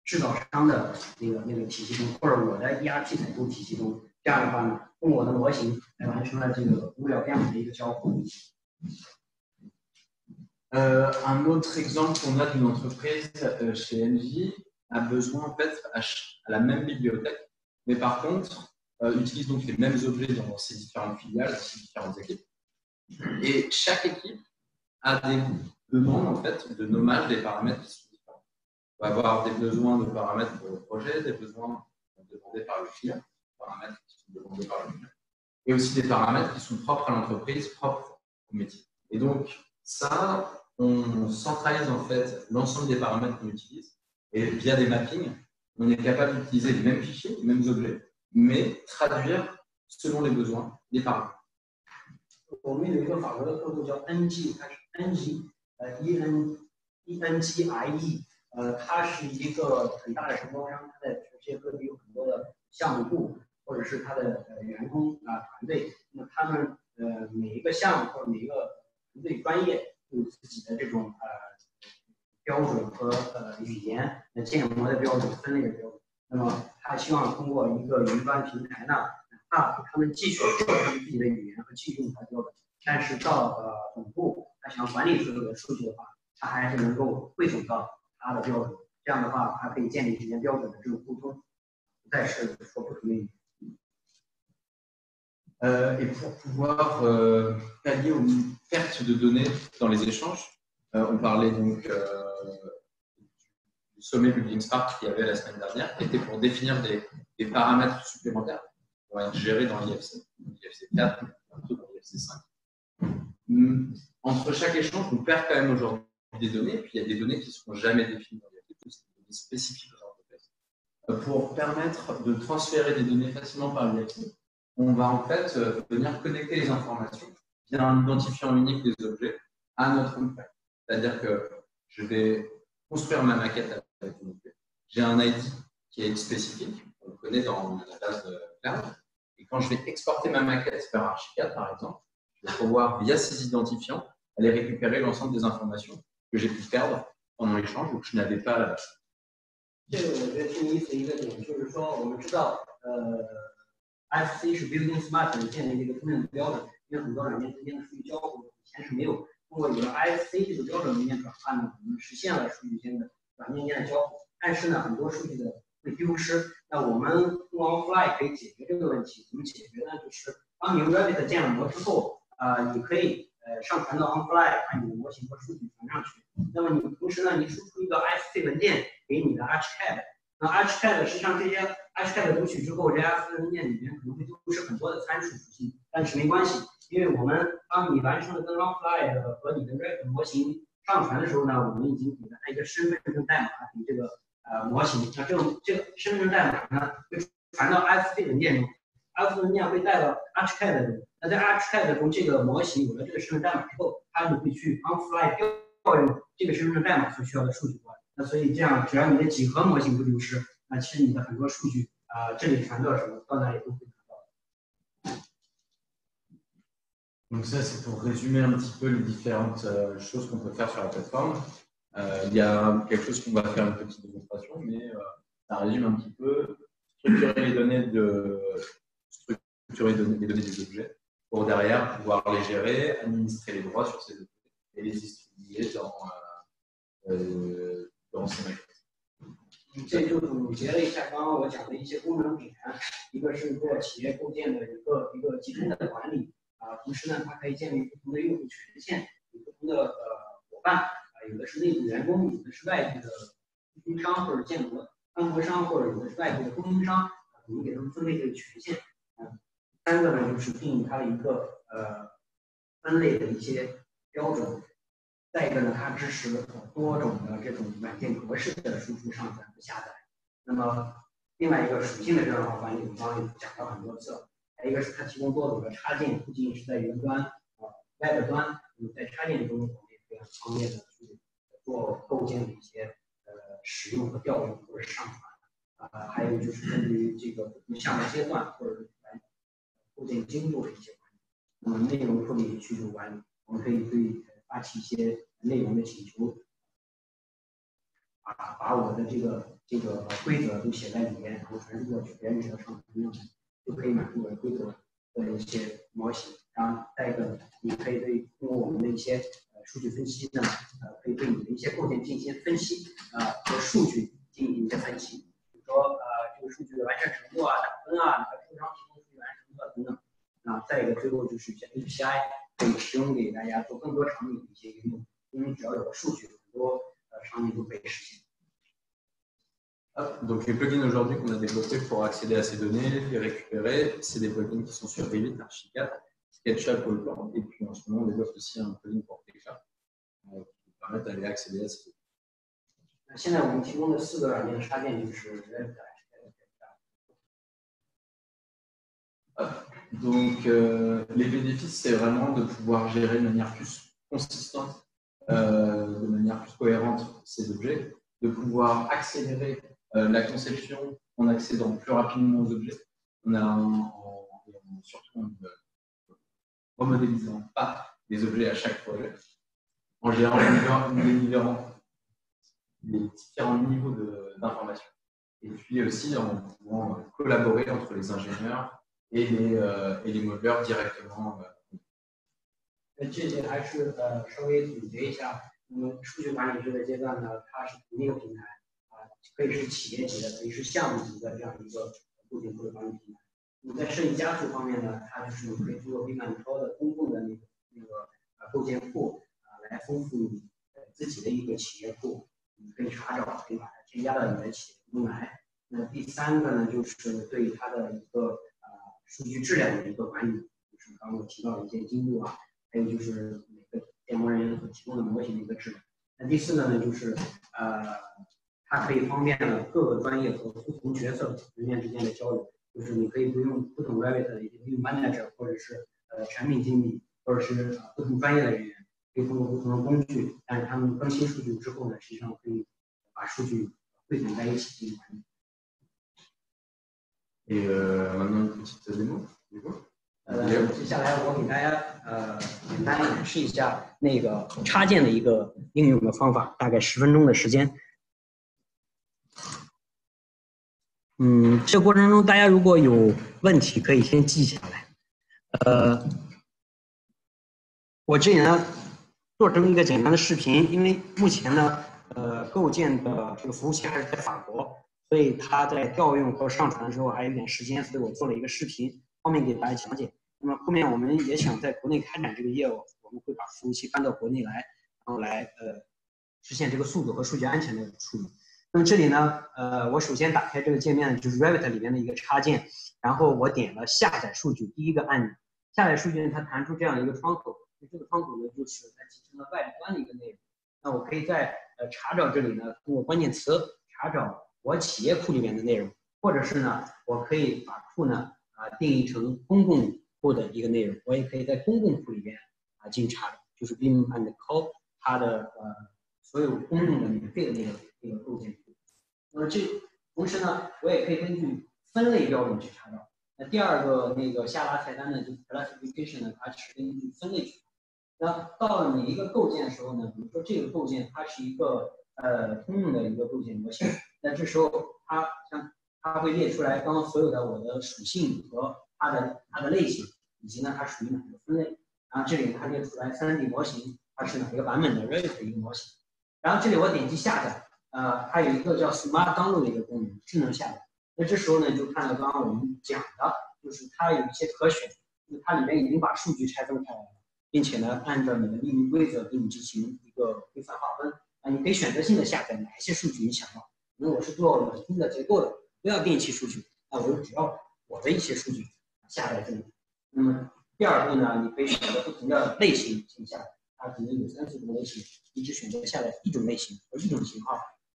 制造商的那个体系中，或者我的 ERP 采购体系中。这样的话呢，用我的模型来完成了这个物料编码的一个交互。Un autre exemple qu'on a d'une entreprise chez Engie a besoin en fait à la même bibliothèque, mais par contre utilise donc les mêmes objets dans ces différentes filiales, ces différentes équipes. Et chaque équipe a des demandes en fait de nommage des paramètres qui sont différents. On va avoir des besoins de paramètres pour le projet, des besoins demandés par le client, paramètres qui sont demandés par le client, et aussi des paramètres qui sont propres à l'entreprise, propres au métier. Et donc ça, on centralise en fait l'ensemble des paramètres qu'on utilise et via des mappings, on est capable d'utiliser les mêmes fichiers, les mêmes objets, mais traduire selon les besoins les paramètres. 我们有一个法国的客户叫 NG， 它是 ENGIE， 它是一个很大的承包商，它在全世界各地有很多的项目部或者是它的员工团队，那么他们每一个项目或者每一个团队专业有自己的这种标准和语言建模的标准、分类的标准。那么他希望通过一个云端平台呢，他们继续用他们自己的语言和继续用它的标准，但是到总部他想管理所有的数据的话，他还是能够汇总到他的标准。这样的话，它可以建立之间标准的这种互通，不再是说不同的语言。Et pour pouvoir pallier aux pertes de données dans les échanges, on parlait donc du sommet Building Spark qu'il y avait la semaine dernière, qui était pour définir des paramètres supplémentaires qui vont être gérés dans l'IFC 4, bientôt dans l'IFC 5. Entre chaque échange, on perd quand même aujourd'hui des données, puis il y a des données qui ne seront jamais définies dans l'IFC, c'est des données spécifiques aux entreprises. Pour permettre de transférer des données facilement par l'IFC, on va en fait venir connecter les informations via un identifiant unique des objets à notre on-prem. C'est-à-dire que je vais construire ma maquette avec un objet. J'ai un ID qui est spécifique, on le connaît dans la base de cloud. Et quand je vais exporter ma maquette vers Archicad, par exemple, je vais pouvoir, via ces identifiants, aller récupérer l'ensemble des informations que j'ai pu perdre pendant l'échange ou que je n'avais pas à la base. 这个我觉得挺有意思的一个点，就是说我们知道FC 是 Building Smart 建立这个通用的标准，因为很多软件之间的数据交互以前是没有。通过有了 ISC 这个标准文件转换呢，我们实现了数据间的软件间的交互。但是呢，很多数据的会丢失。那我们通过 OnFly 可以解决这个问题。怎么解决呢？就是当你用 Revit 建了模之后，你可以上传到 OnFly， 把你的模型和数据传上去。那么你同时呢，你输出一个 ISC 文件给你的 Archicad。那 Archicad 实际上这些 Archicad 读取之后，这些 ISC 文件里面可能会丢失很多的参数属性，但是没关系，因为我们当你完成了跟 OnFly 和你的 Revit 模型上传的时候呢，我们已经给了它一个身份证代码给这个模型。那这个身份证代码呢，会传到 ISC 文件中 ，ISC 文件会带到 Archicad 中。那在 Archicad 中，这个模型有了这个身份证代码之后，它就会去 OnFly 调用这个身份证代码所需要的数据过来。那所以这样，只要你的几何模型不丢失，那其实你的很多数据这里传到什么，到哪里都会传到。Donc ça, c'est pour résumer un petit peu les différentes choses qu'on peut faire sur la plateforme. Il y a quelque chose qu'on va faire une petite démonstration, mais ça résume un petit peu structurer les données des objets pour derrière pouvoir les gérer, administrer les droits sur ces objets et les distribuer dans ces maquettes. 这就总结了一下刚刚我讲的一些功能点，一个是做企业构建的一个集中的管理同时呢，它可以建立不同的用户权限，有不同的伙伴有的是内部员工，有的是外部的运营商或者建模安模商，或者有的是外部的供应商，我们给他们分配这个权限。三个呢就是定义它的一个分类的一些标准。再一个呢，它支持多种的这种软件格式的输出、上传和下载。那么另外一个属性的标准化管理，我们刚刚也讲到很多次了。还有一个是它提供多种的插件，不仅仅是在云端Web 端，在插件中我们也非常方便的去做构建的一些使用和调用或者上传，还有就是针对于这个项目阶段或者构建经过的一些管理。那么内容处理需求管理，我们可以对发起一些内容的请求，把我的这个规则都写在里面，然后传输过去，别人只要上传就可以满足我的规则的一些模型。然后再一个，你可以通过我们的一些数据分析呢，可以对你的一些构件进行分析，和数据进行一些分析，比如说这个数据的完善程度啊、打分啊、哪个出商提供数据完成度啊等等。再一个，最后就是一些 API 可以提供给大家做更多场景的一些应用，因为只要有了数据，很多场景都可以实现。Donc les plugins aujourd'hui qu'on a développés pour accéder à ces données, les récupérer, c'est des plugins qui sont sur Revit, Archicad, SketchUp pour le plan, et puis en ce moment on développe aussi un plugin pour Archicad qui permet d'aller accéder à ces données. 现在我们提供的4个软件插件就是 Revit。Donc les bénéfices, c'est vraiment de pouvoir gérer de manière plus consistante, de manière plus cohérente ces objets, de pouvoir accélérer la conception en accédant plus rapidement aux objets, surtout en remodélisant pas les objets à chaque projet, en gérant les différents niveaux d'information, et puis aussi en pouvant collaborer entre les ingénieurs et les modeleurs directement. 这些还是稍微总结一下，数据管理这个阶段呢，它是独立的平台可以是企业级的，可以是项目级的这样一个构建或者管理平台。你在设计加速方面呢，它就是你可以通过BIM Pro的公共的那个构建库来丰富你自己的一个企业库，你可以查找，可以把它添加到你的企业中来。那第3个呢，就是对它的一个数据质量的一个管理，就是刚刚我提到的一些精度啊，还有就是每个建模人员所提供的模型的一个质量。那第4个呢，就是它可以方便了各个专业和不同角色人员之间的交流，就是你可以不用不同 Revit 的一些 BIM manager 或者是产品经理或者是不同专业的人员，可以通过不同的工具，但是他们更新数据之后呢，实际上可以把数据汇总在一起进行管理。Et maintenant une petite démo. 接下来我给大家简单演示一下那个插件的一个应用的方法，大概10分钟的时间。这个过程中大家如果有问题可以先记下来。我这里呢做成一个简单的视频，因为目前呢构建的这个服务器还是在法国，所以它在调用和上传的时候还有点时间，所以我做了一个视频，方便给大家讲解。那么后面我们也想在国内开展这个业务，我们会把服务器搬到国内来，然后来实现这个速度和数据安全的处理。那么这里呢，我首先打开这个界面，就是 Revit 里面的一个插件，然后我点了下载数据第一个按钮，下载数据呢，它弹出这样一个窗口，这个窗口呢就是它集成了外观的一个内容。那我可以在查找这里呢，通过关键词查找我企业库里面的内容，或者是呢，我可以把库呢定义成公共库的一个内容，我也可以在公共库里边进行查找，就是 BIM and Co 它的所有公共的免费的那个构建库。那么同时呢，我也可以根据分类标准去查找。那第二个那个下拉菜单呢，就是 classification 呢，它是根据分类去。那到了每一个构建的时候呢，比如说这个构建它是一个通用的一个构建模型，那这时候它会列出来刚刚所有的我的属性和它的类型，以及呢它属于哪个分类。然后这里它列出来 3D 模型它是哪一个版本的 Revit 的一个模型。然后这里我点击下载，它有一个叫 Smart Download 的一个功能，智能下载。那这时候呢，就看到刚刚我们讲的，就是它有一些可选，它里面已经把数据拆分开来了，并且呢，按照你的命名规则给你进行一个规范划分。你可以选择性的下载哪一些数据你想要。如果我是做冷冰的结构的，不要定期数据，那我就只要我的一些数据下载这里。那么第二步呢，你可以选择不同的类型进行下载，它可能有30种类型，你只选择下载一种类型或一种型号。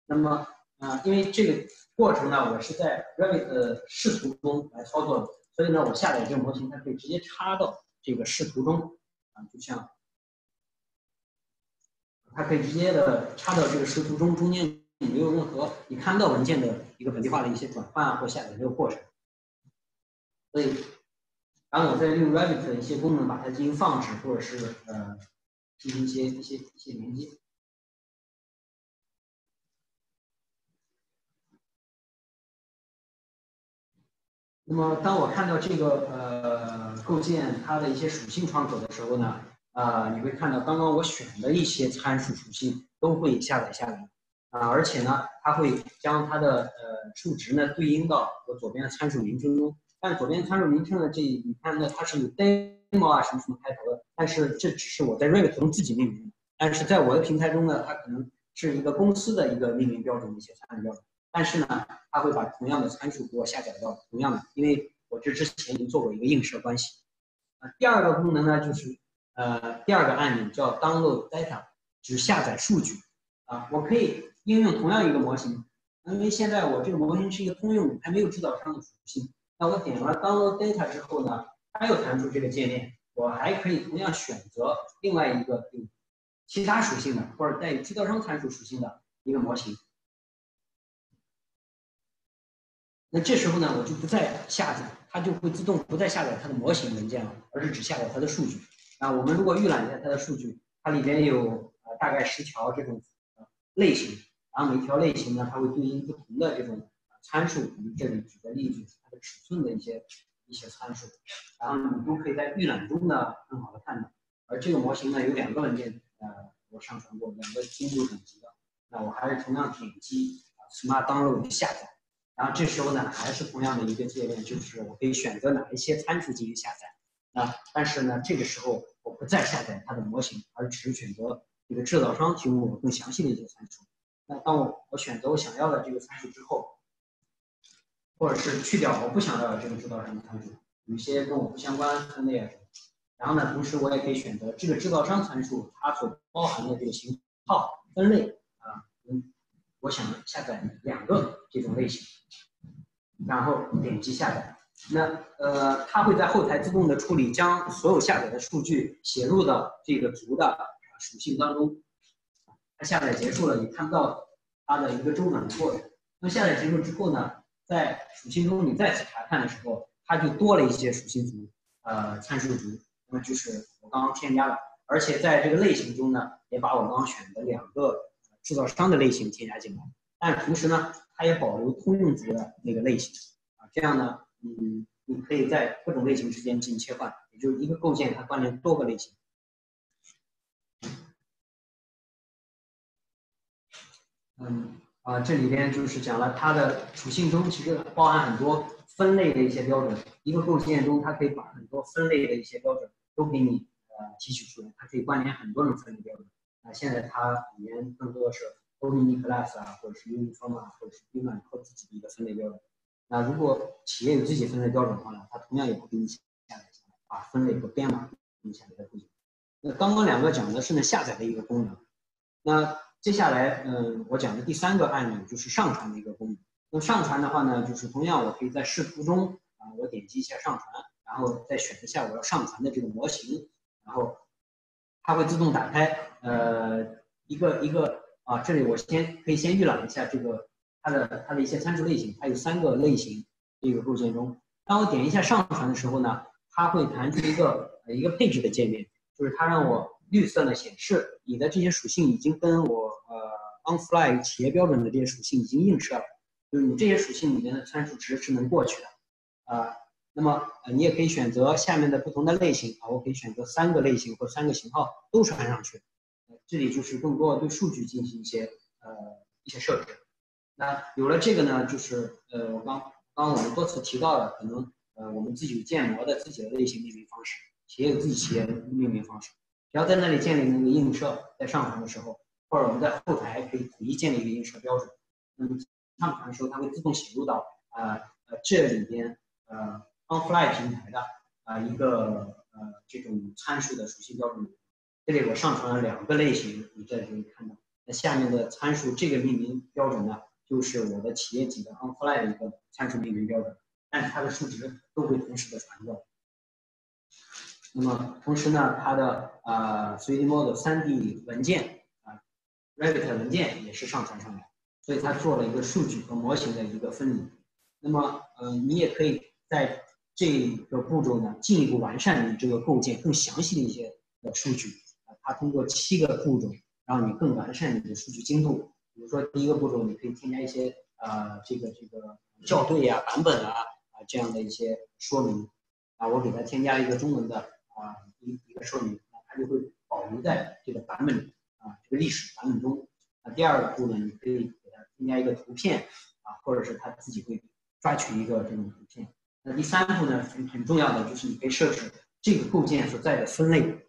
那么因为这个过程呢，我是在 Revit 的视图中来操作的，所以呢，我下载这个模型，它可以直接插到这个视图中，就像它可以直接的插到这个视图中间没有任何你看不到文件的一个本地化的一些转换或下载这个过程。所以，当我在用 Revit 的一些功能把它进行放置，或者是进行一些连接。那么，当我看到这个构建它的一些属性窗口的时候呢，你会看到刚刚我选的一些参数属性都会下载下来，而且呢，它会将它的数值呢对应到我左边的参数名称中。但左边参数名称的你看呢，它是有 demo 啊什么什么开头的，但是这只是我在 Revit 中自己命名的，但是在我的平台中呢，它可能是一个公司的一个命名标准的一些参数标准。但是呢，它会把同样的参数给我下载到同样的，因为我这之前已经做过一个映射关系。第二个功能呢，就是第二个按钮叫 Download Data， 只下载数据。我可以应用同样一个模型，因为现在我这个模型是一个通用，还没有制造商的属性。那我点了 Download Data 之后呢，它又弹出这个界面，我还可以同样选择另外一个有其他属性的或者带有制造商参数属性的一个模型。那这时候呢，我就不再下载，它就会自动不再下载它的模型文件了，而是只下载它的数据。我们如果预览一下它的数据，它里边有大概10条这种类型，然后每一条类型呢，它会对应不同的这种参数。我们这里举个例子，它的尺寸的一些参数，然后你都可以在预览中呢很好的看到。而这个模型呢有2个文件，我上传过2个精度等级的，那我还是同样点击Smart Download 下载。然后这时候呢，还是同样的一个界面，就是我可以选择哪一些参数进行下载。但是呢，这个时候我不再下载它的模型，而只是选择这个制造商提供我更详细的一些参数。那当我选择我想要的这个参数之后，或者是去掉我不想要的这个制造商的参数，有一些跟我不相关分类啊什么。然后呢，同时我也可以选择这个制造商参数它所包含的这个型号分类我想下载2个这种类型，然后点击下载。那它会在后台自动的处理，将所有下载的数据写入到这个图的属性当中。它下载结束了，你看不到它的一个周转的过程。那下载结束之后呢，在属性中你再次查看的时候，它就多了一些属性组参数组，那么就是我刚刚添加的，而且在这个类型中呢，也把我刚刚选的2个制造商的类型添加进来，但同时呢，它也保留通用组的那个类型这样呢，你可以在各种类型之间进行切换，也就是一个构建它关联多个类型。这里边就是讲了它的属性中其实包含很多分类的一些标准，一个构建中它可以把很多分类的一些标准都给你提取出来，它可以关联很多种分类标准。现在它里面更多的是 Omni Class 或者是 Uniform 或者是 Beaman 和自己的一个分类标准。那如果企业有自己分类标准的话呢，它同样也会给你下载下来，把分类和编码给你下载在构建。那刚刚2个讲的是呢下载的一个功能，那接下来我讲的第3个按钮就是上传的一个功能。那上传的话呢，就是同样我可以在视图中我点击一下上传，然后再选一下我要上传的这个模型，然后它会自动打开一个这里我可以先预览一下这个它的一些参数类型，它有3个类型这个构建中。当我点一下上传的时候呢，它会弹出一个配置的界面，就是它让我绿色的显示你的这些属性已经跟我OnFly 企业标准的这些属性已经映射了，就是你这些属性里面的参数值是能过去的那么你也可以选择下面的不同的类型我可以选择3个类型或3个型号都传上去。这里就是更多的对数据进行一些设置。那有了这个呢，就是刚刚我们多次提到的，可能我们自己有建模的自己的类型命名方式，企业有自己企业的命名方式。只要在那里建立那个映射，在上传的时候，或者我们在后台可以统一建立一个映射标准。那么上传的时候，它会自动写入到这里边OnFly 平台的一个这种参数的属性标准。这里我上传了2个类型，你在这里看到。那下面的参数这个命名标准呢，就是我的企业级的 OnFly 的一个参数命名标准，但是它的数值都会同时的传过来。那么同时呢，它的3D Model 3D 文件Revit 文件也是上传上来，所以它做了一个数据和模型的一个分离。那么你也可以在这个步骤呢进一步完善你这个构建更详细的一些数据它通过7个步骤让你更完善你的数据精度。比如说第一个步骤，你可以添加一些这个校对啊、版本啊这样的一些说明我给它添加一个中文的一个说明它就会保留在这个版本里这个历史版本中。第二个步呢，你可以给它添加一个图片或者是它自己会抓取一个这种图片。那第3步呢，很重要的就是你可以设置这个构建所在的分类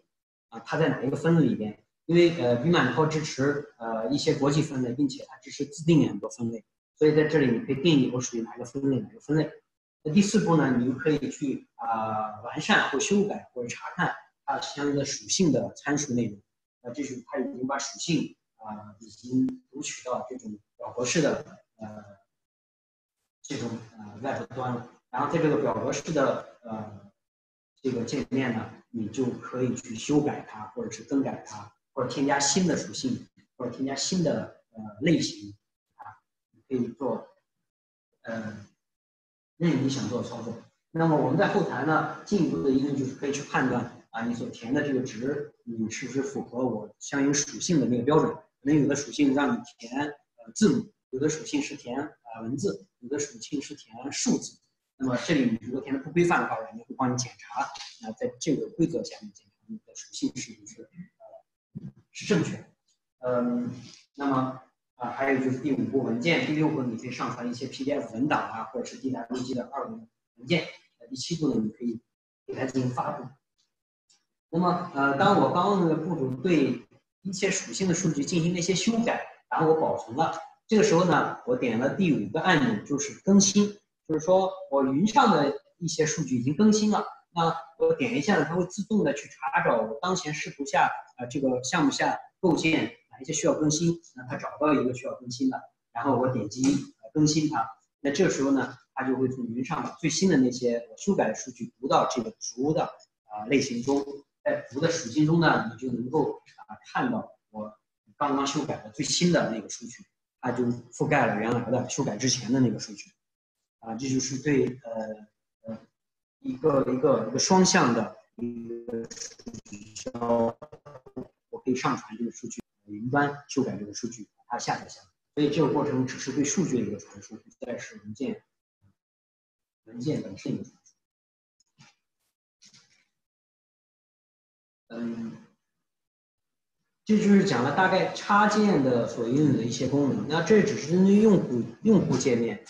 它在哪一个分类里边。因为Bimantco支持一些国际分类，并且它支持自定义很多分类，所以在这里你可以定义我属于哪个分类。那第4步呢，你就可以去完善或修改或者查看它相应的属性的参数内容。这是它已经把属性已经读取到这种表格式的这种Web 端了。然后在这个表格式的这个界面呢，你就可以去修改它，或者是更改它，或者添加新的属性，或者添加新的类型你可以做任意你想做的操作。那么我们在后台呢，进一步的应用就是可以去判断你所填的这个值，你是不是符合我相应属性的那个标准。可能有的属性让你填字母，有的属性是填文字，有的属性是填数字。那么这里你如果填的不规范的话，软件会帮你检查，在这个规则下面检查你的属性是不是正确的。那么还有就是第5步文件，第6步你可以上传一些 PDF 文档或者是 DWG 的2维文件。第7步呢，你可以给它进行发布。那么当我刚刚那个步骤对一些属性的数据进行了一些修改，然后我保存了，这个时候呢，我点了第5个按钮，就是更新。就是说我云上的一些数据已经更新了，那我点一下呢，它会自动的去查找我当前视图下这个项目下构建哪一些需要更新，那它找到一个需要更新的，然后我点击更新它。那这个时候呢，它就会从云上把最新的那些修改的数据读到这个图的类型中，在图的属性中呢，你就能够看到我刚刚修改的最新的那个数据，它就覆盖了原来的修改之前的那个数据。这就是对一个双向的一个数据我可以上传这个数据，云端修改这个数据，把它下载下来。所以这个过程只是对数据的一个传输，不再是文件本身的传输。这就是讲了大概插件的所应用的一些功能。那这只是针对用户界面。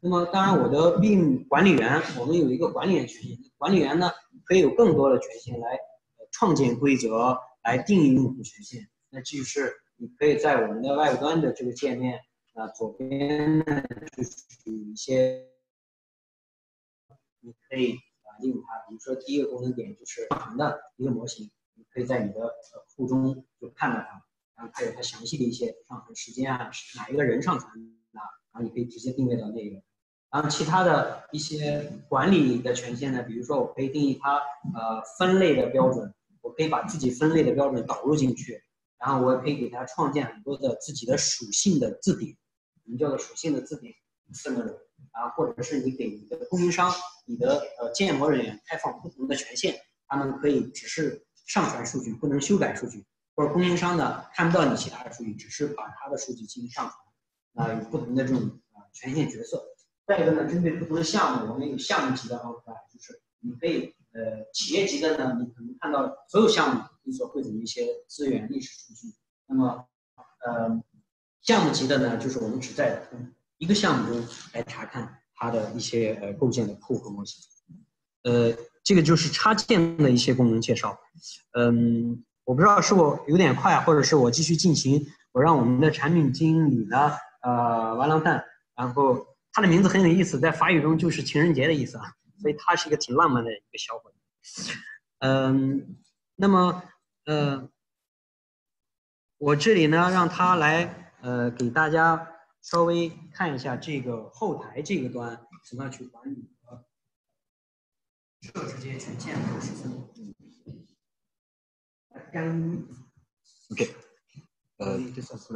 那么当然我的 BIM 管理员，我们有一个管理员权限，管理员呢可以有更多的权限来创建规则，来定义用户权限。那这就是你可以在我们的外部端的这个界面左边呢就是有一些你可以利用它。比如说第一个功能点就是上传的一个模型，你可以在你的库中就看到它，然后还有它详细的一些上传时间哪一个人上传然后你可以直接定位到那个。然后其他的一些管理的权限呢，比如说我可以定义它分类的标准，我可以把自己分类的标准导入进去，然后我也可以给它创建很多的自己的属性的字典，我们叫做属性的字典4个或者是你给你的供应商、你的建模人员开放不同的权限，他们可以只是上传数据，不能修改数据，或者供应商呢看不到你其他的数据，只是把他的数据进行上传，有不同的这种权限角色。再一个呢，针对不同的项目，我们有项目级的 outline， 就是你可以企业级的呢，你可能看到所有项目你所汇总的一些资源、历史数据。那么项目级的呢，就是我们只在一个项目中来查看它的一些构建的库和模型。这个就是插件的一些功能介绍。我不知道是我有点快，或者是我继续进行，我让我们的产品经理呢瓦朗蛋，然后他的名字很有意思，在法语中就是情人节的意思所以他是一个挺浪漫的一个小伙子。那么我这里呢让他来给大家稍微看一下这个后台这个端怎么样去管理和设置这些权限和实现。Okay. This is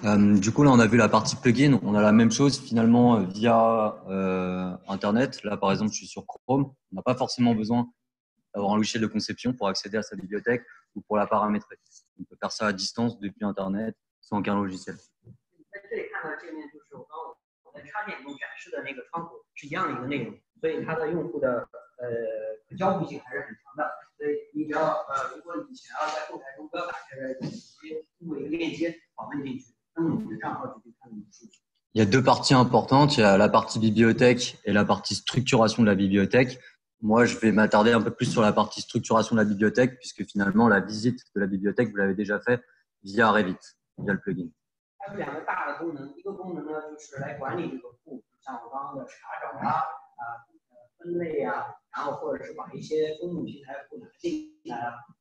Du coup, là, on a vu la partie plugin. On a la même chose finalement via Internet. Là, par exemple, je suis sur Chrome. On n'a pas forcément besoin d'avoir un logiciel de conception pour accéder à sa bibliothèque ou pour la paramétrer. On peut faire ça à distance depuis Internet sans aucun logiciel. 在这里看到界面就是我刚我在插件中展示的那个窗口是一样的一个内容，所以它的用户的可交互性还是很强的。所以你只要如果你想要在后台中不要打开的，你直接通过一个链接访问进去，登录你的账号就可以看到你的数据。Il y a deux parties importantes. Il y a la partie bibliothèque et la partie structuration de la bibliothèque. Moi, je vais m'attarder un peu plus sur la partie structuration de la bibliothèque, puisque finalement, la visite de la bibliothèque, vous l'avez déjà fait via Revit, via le plugin. 它有两个大的功能，一个功能呢就是来管理这个库，像我刚刚的查找啊、分类啊，然后或者是把一些公共平台库拿进来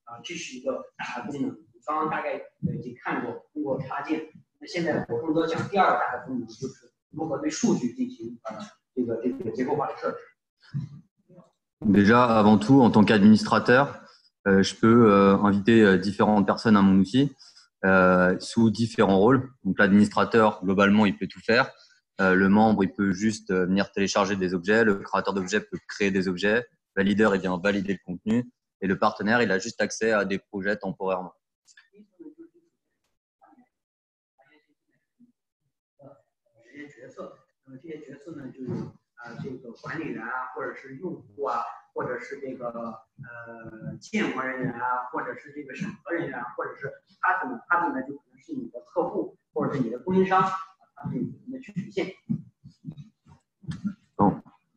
啊，这是一个大的功能。你刚刚大概已经看过，通过插件。那现在我更多讲第二个大的功能，就是如何对数据进行这个结构化的设置。Déjà, avant tout, en tant qu'administrateur, je peux inviter différentes personnes à mon outil sous différents rôles. Donc, l'administrateur, globalement, il peut tout faire. Le membre, il peut juste venir télécharger des objets. Le créateur d'objets peut créer des objets. Le valideur, il vient valider le contenu. Et le partenaire, il a juste accès à des projets temporairement. 角色，那么这些角色呢，就是这个管理员啊，或者是用户啊，或者是这个建模人员啊，或者是这个审核人员啊，或者是他们呢就可能是你的客户或者是你的供应商，他们有不同的权限。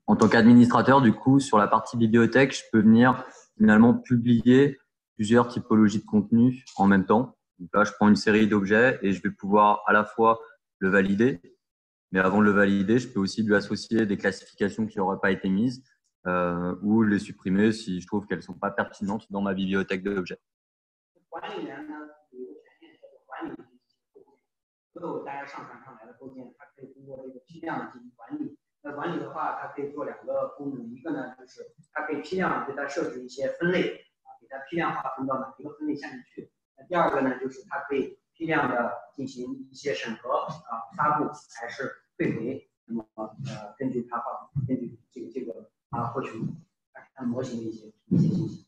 En tant qu'administrateur, du coup, sur la partie bibliothèque, je peux venir finalement publier plusieurs typologies de contenu en même temps. Donc là, je prends une série d'objets et je vais pouvoir à la fois le valider. Mais avant de le valider, je peux aussi lui associer des classifications qui n'auraient pas été mises ou les supprimer si je trouve qu'elles ne sont pas pertinentes dans ma bibliothèque d'objets. 那管理的话，它可以做两个功能，一个呢就是它可以批量给它设置一些分类给它批量划分到哪一个分类下面去。那第二个呢，就是它可以批量的进行一些审核发布还是退回。那么根据这个获取它模型的一些信息。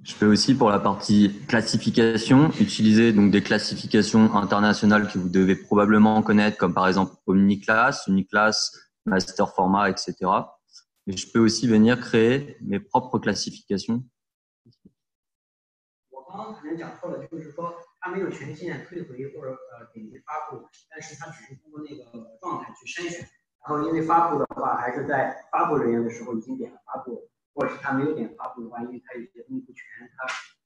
Je peux aussi, pour la partie classification, utiliser donc des classifications internationales que vous devez probablement connaître, comme par exemple Omniclass, Uniclass, Master Format, etc. Mais je peux aussi venir créer mes propres classifications. 我刚刚可能讲错了，就是说它没有权限退回或者点击发布，但是它只是通过那个状态去筛选，然后因为发布的话还是在发布人员的时候已经点了发布。或者是他没有点发布的话，因为他有些东西不全，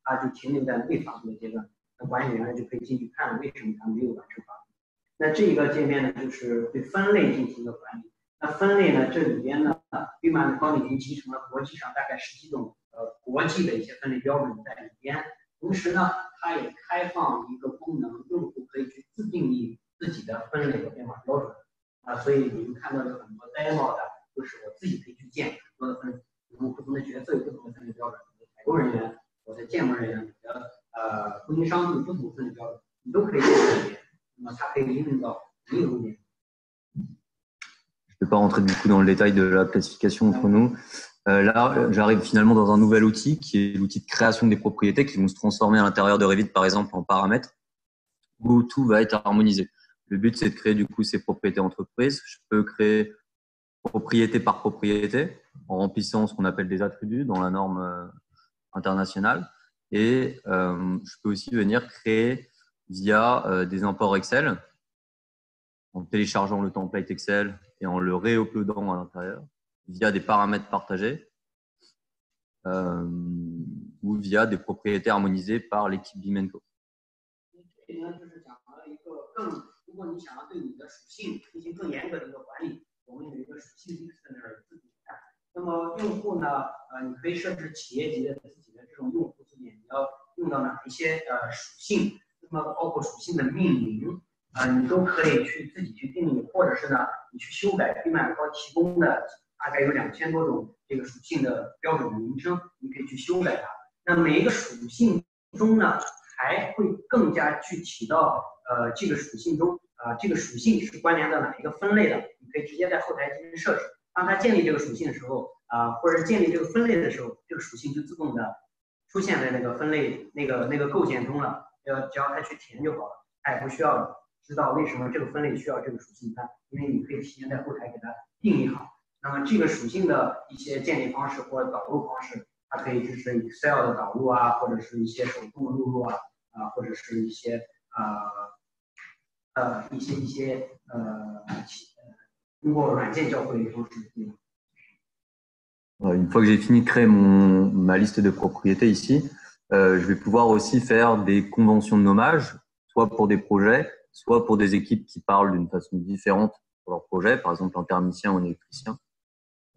他就停留在未发布的阶段。那管理员呢就可以进去看为什么他没有完成发布。那这个界面呢，就是对分类进行的管理。那分类呢，这里边呢 ，Beeman 高已经集成了国际上大概10几种国际的一些分类标准在里边。同时呢，它也开放一个功能，用户可以去自定义自己的分类和编码标准。所以你们看到的很多 demo 的，就是我自己可以去建很多的分类。不同的角色有不同的分类标准，我的采购人员、我的建模人员、我的供应商有不同的分类标准，你都可以在里面。那么它可以应用到每个路面。Je ne vais pas rentrer du coup dans le détail de la classification entre nous. Là, j'arrive finalement dans un nouvel outil qui est l'outil de création des propriétés qui vont se transformer à l'intérieur de Revit, par exemple, en paramètres où tout va être harmonisé. Le but, c'est de créer du coup ces propriétés entreprises. Je peux créer propriété par propriété en remplissant ce qu'on appelle des attributs dans la norme internationale. Et je peux aussi venir créer via des imports Excel en téléchargeant le template Excel et en le réuploadant à l'intérieur via des paramètres partagés ou via des propriétés harmonisées par l'équipe Bimenco. 如果你想要对你的属性进行更严格的一个管理，我们有一个属性 dictionary 自己看。那么用户呢，你可以设置企业级的自己的这种用户字典，你要用到哪一些属性，那么包括属性的命名，你都可以去自己去定义，或者是呢，你去修改Beeman提供的大概有2000多种这个属性的标准的名称，你可以去修改它。那每一个属性中呢，还会更加具体到这个属性中这个属性是关联到哪一个分类的，你可以直接在后台进行设置。当它建立这个属性的时候或者建立这个分类的时候，这个属性就自动的出现在那个分类那个构件中了。只要它去填就好了，它也不需要知道为什么这个分类需要这个属性单，因为你可以提前在后台给它定义好。那么这个属性的一些建立方式或者导入方式，它可以支持 Excel 的导入或者是一些手动录入或者是一些通过软件交互的方式。Une fois que j'ai fini de créer ma liste de propriétés ici, je vais pouvoir aussi faire des conventions de nommage, soit pour des projets, soit pour des équipes qui parlent d'une façon différente pour leur projet, par exemple un thermicien ou un électricien.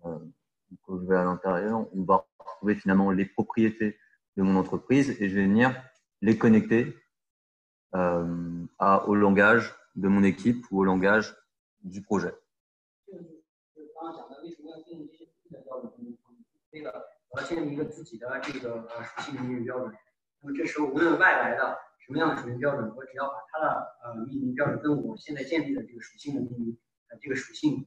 Quand je vais à l'intérieur, on va retrouver finalement les propriétés de mon entreprise et je vais venir les connecter au langage de mon équipe ou au langage du projet. 我要建立一个自己的这个属性命名标准。那么这时候无论外来的什么样的属性标准，我只要把它的命名标准跟我现在建立的这个属性的命名这个属性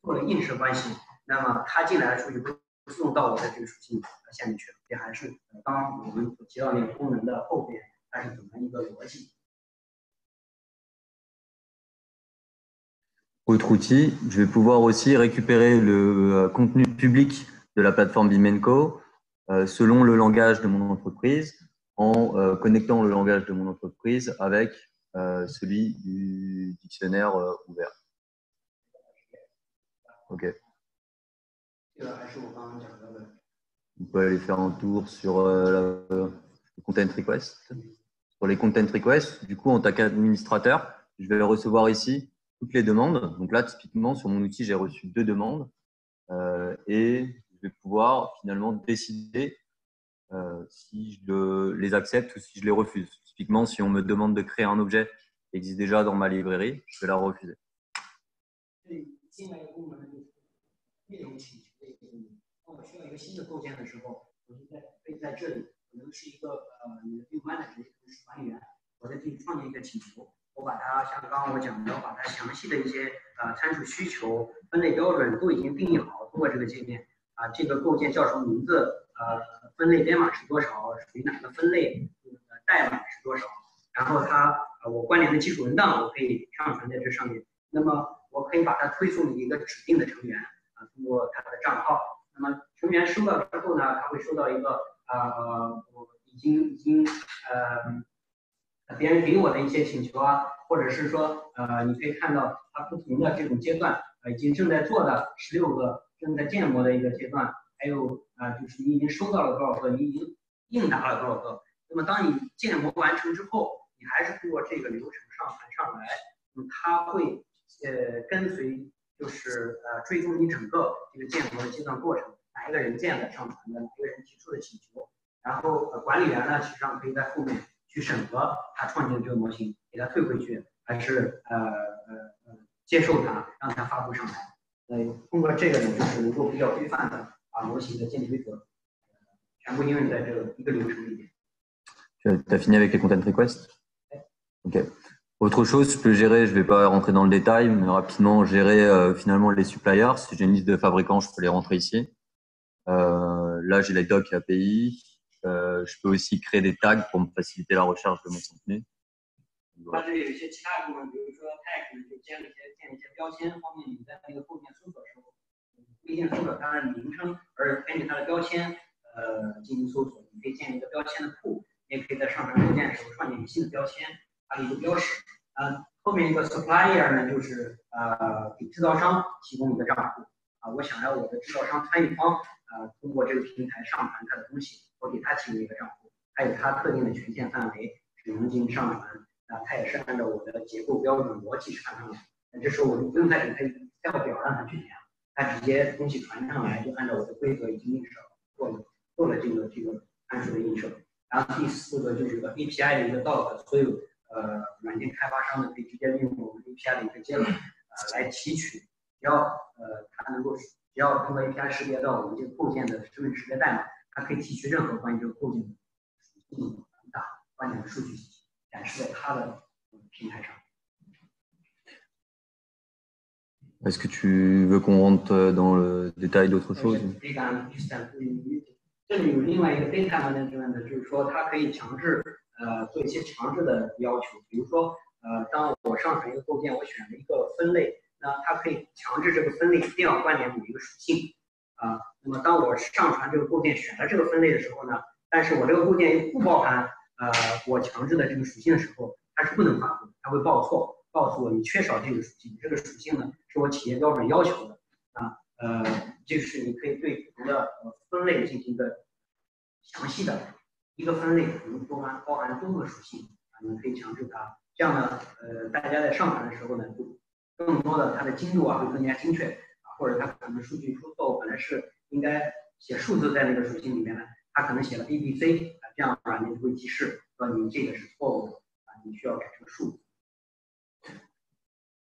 做了映射关系，那么它进来的数据会自动到我的这个属性下面去了。这还是刚我们所提到那个功能的后边它是怎么一个逻辑。Autre outil, je vais pouvoir aussi récupérer le contenu public de la plateforme Bimenco selon le langage de mon entreprise en connectant le langage de mon entreprise avec celui du dictionnaire ouvert. Ok. On peut aller faire un tour sur le content request. Pour les content requests, du coup, en tant qu'administrateur, je vais recevoir ici toutes les demandes. Donc là, typiquement, sur mon outil, j'ai reçu 2 demandes et je vais pouvoir finalement décider si je les accepte ou si je les refuse. Typiquement, si on me demande de créer un objet qui existe déjà dans ma librairie, je vais la refuser. 我需要一个新的构件的时候，我就可以在这里，可能是一个你的 view manager 可能是管理员，我在这里创建一个请求，我把它像刚刚我讲的，我把它详细的一些参数需求、分类标准都已经定义好，通过这个界面这个构件叫什么名字，分类编码是多少，属于哪个分类，代码是多少，然后我关联的基础文档我可以上传在这上面，那么我可以把它推送一个指定的成员通过他的账号。那么成员收到之后呢，他会收到一个我已经别人给我的一些请求或者是说你可以看到它不同的这种阶段已经正在做的16个正在建模的一个阶段，还有就是你已经收到了多少个，你已经应答了多少个。那么当你建模完成之后，你还是通过这个流程上传上来，它会跟随。就是追踪你整个这个建模的阶段过程，哪一个人建的上传的，哪一个人提出的请求，然后管理员呢，实际上可以在后面去审核他创建的这个模型，给他退回去，还是接受它，让它发布上来。通过这个呢，就是能够比较规范的把模型的建立规则全部应用在这个一个流程里面。Tu as fini avec les content requests? Ok. Autre chose, je peux gérer, je ne vais pas rentrer dans le détail, mais rapidement gérer finalement les suppliers. Si j'ai une liste de fabricants, je peux les rentrer ici. Là, j'ai les docs API. Je peux aussi créer des tags pour me faciliter la recherche de mon contenu. 它这里有一些其他功能，比如说 tag 就建立一些标签，方便你在那个后面搜索的时候，不一定搜索它的名称，而根据它的标签进行搜索。你可以建立一个标签的库，你也可以在上传构件的时候创建一个新的标签。它的一个标识，后面一个 supplier 呢，就是给制造商提供一个账户我想要我的制造商参与方通过这个平台上传他的东西，我给他提供一个账户，还有他特定的权限范围，只能进行上传他也是按照我的结构标准逻辑传上来。这时候我就不用再给他调表让他去填，他直接东西传上来就按照我的规则已经映射做了这个参数的映射。然后第4个就是一个 API 的一个 doc， 所有软件开发商呢可以直接利用我们 API 的一个接口来提取，只要它能够只要通过 API 识别到我们这个构件的身份识别代码，它可以提取任何关于这个构件的属性关键的数据信息展示在它的平台上。Est-ce que tu veux qu'on rentre dans le détail d'autre chose? 这里有另外一个 data management 就是说它可以强制做一些强制的要求，比如说当我上传一个构件，我选了一个分类，那它可以强制这个分类一定要关联某一个属性那么当我上传这个构件选了这个分类的时候呢，但是我这个构件又不包含我强制的这个属性的时候，它是不能发布的，它会报错，告诉我你缺少这个属性，这个属性呢是我企业标准要求的就是你可以对不同的分类进行一个详细的一个分类，可能包含多个属性你可以强制它，这样呢大家在上传的时候呢，就更多的它的精度会更加精确或者它可能数据出错，本来是应该写数字在那个属性里面呢，它可能写了 ABC 这样软件就会提示说你这个是错误的你需要改成数字。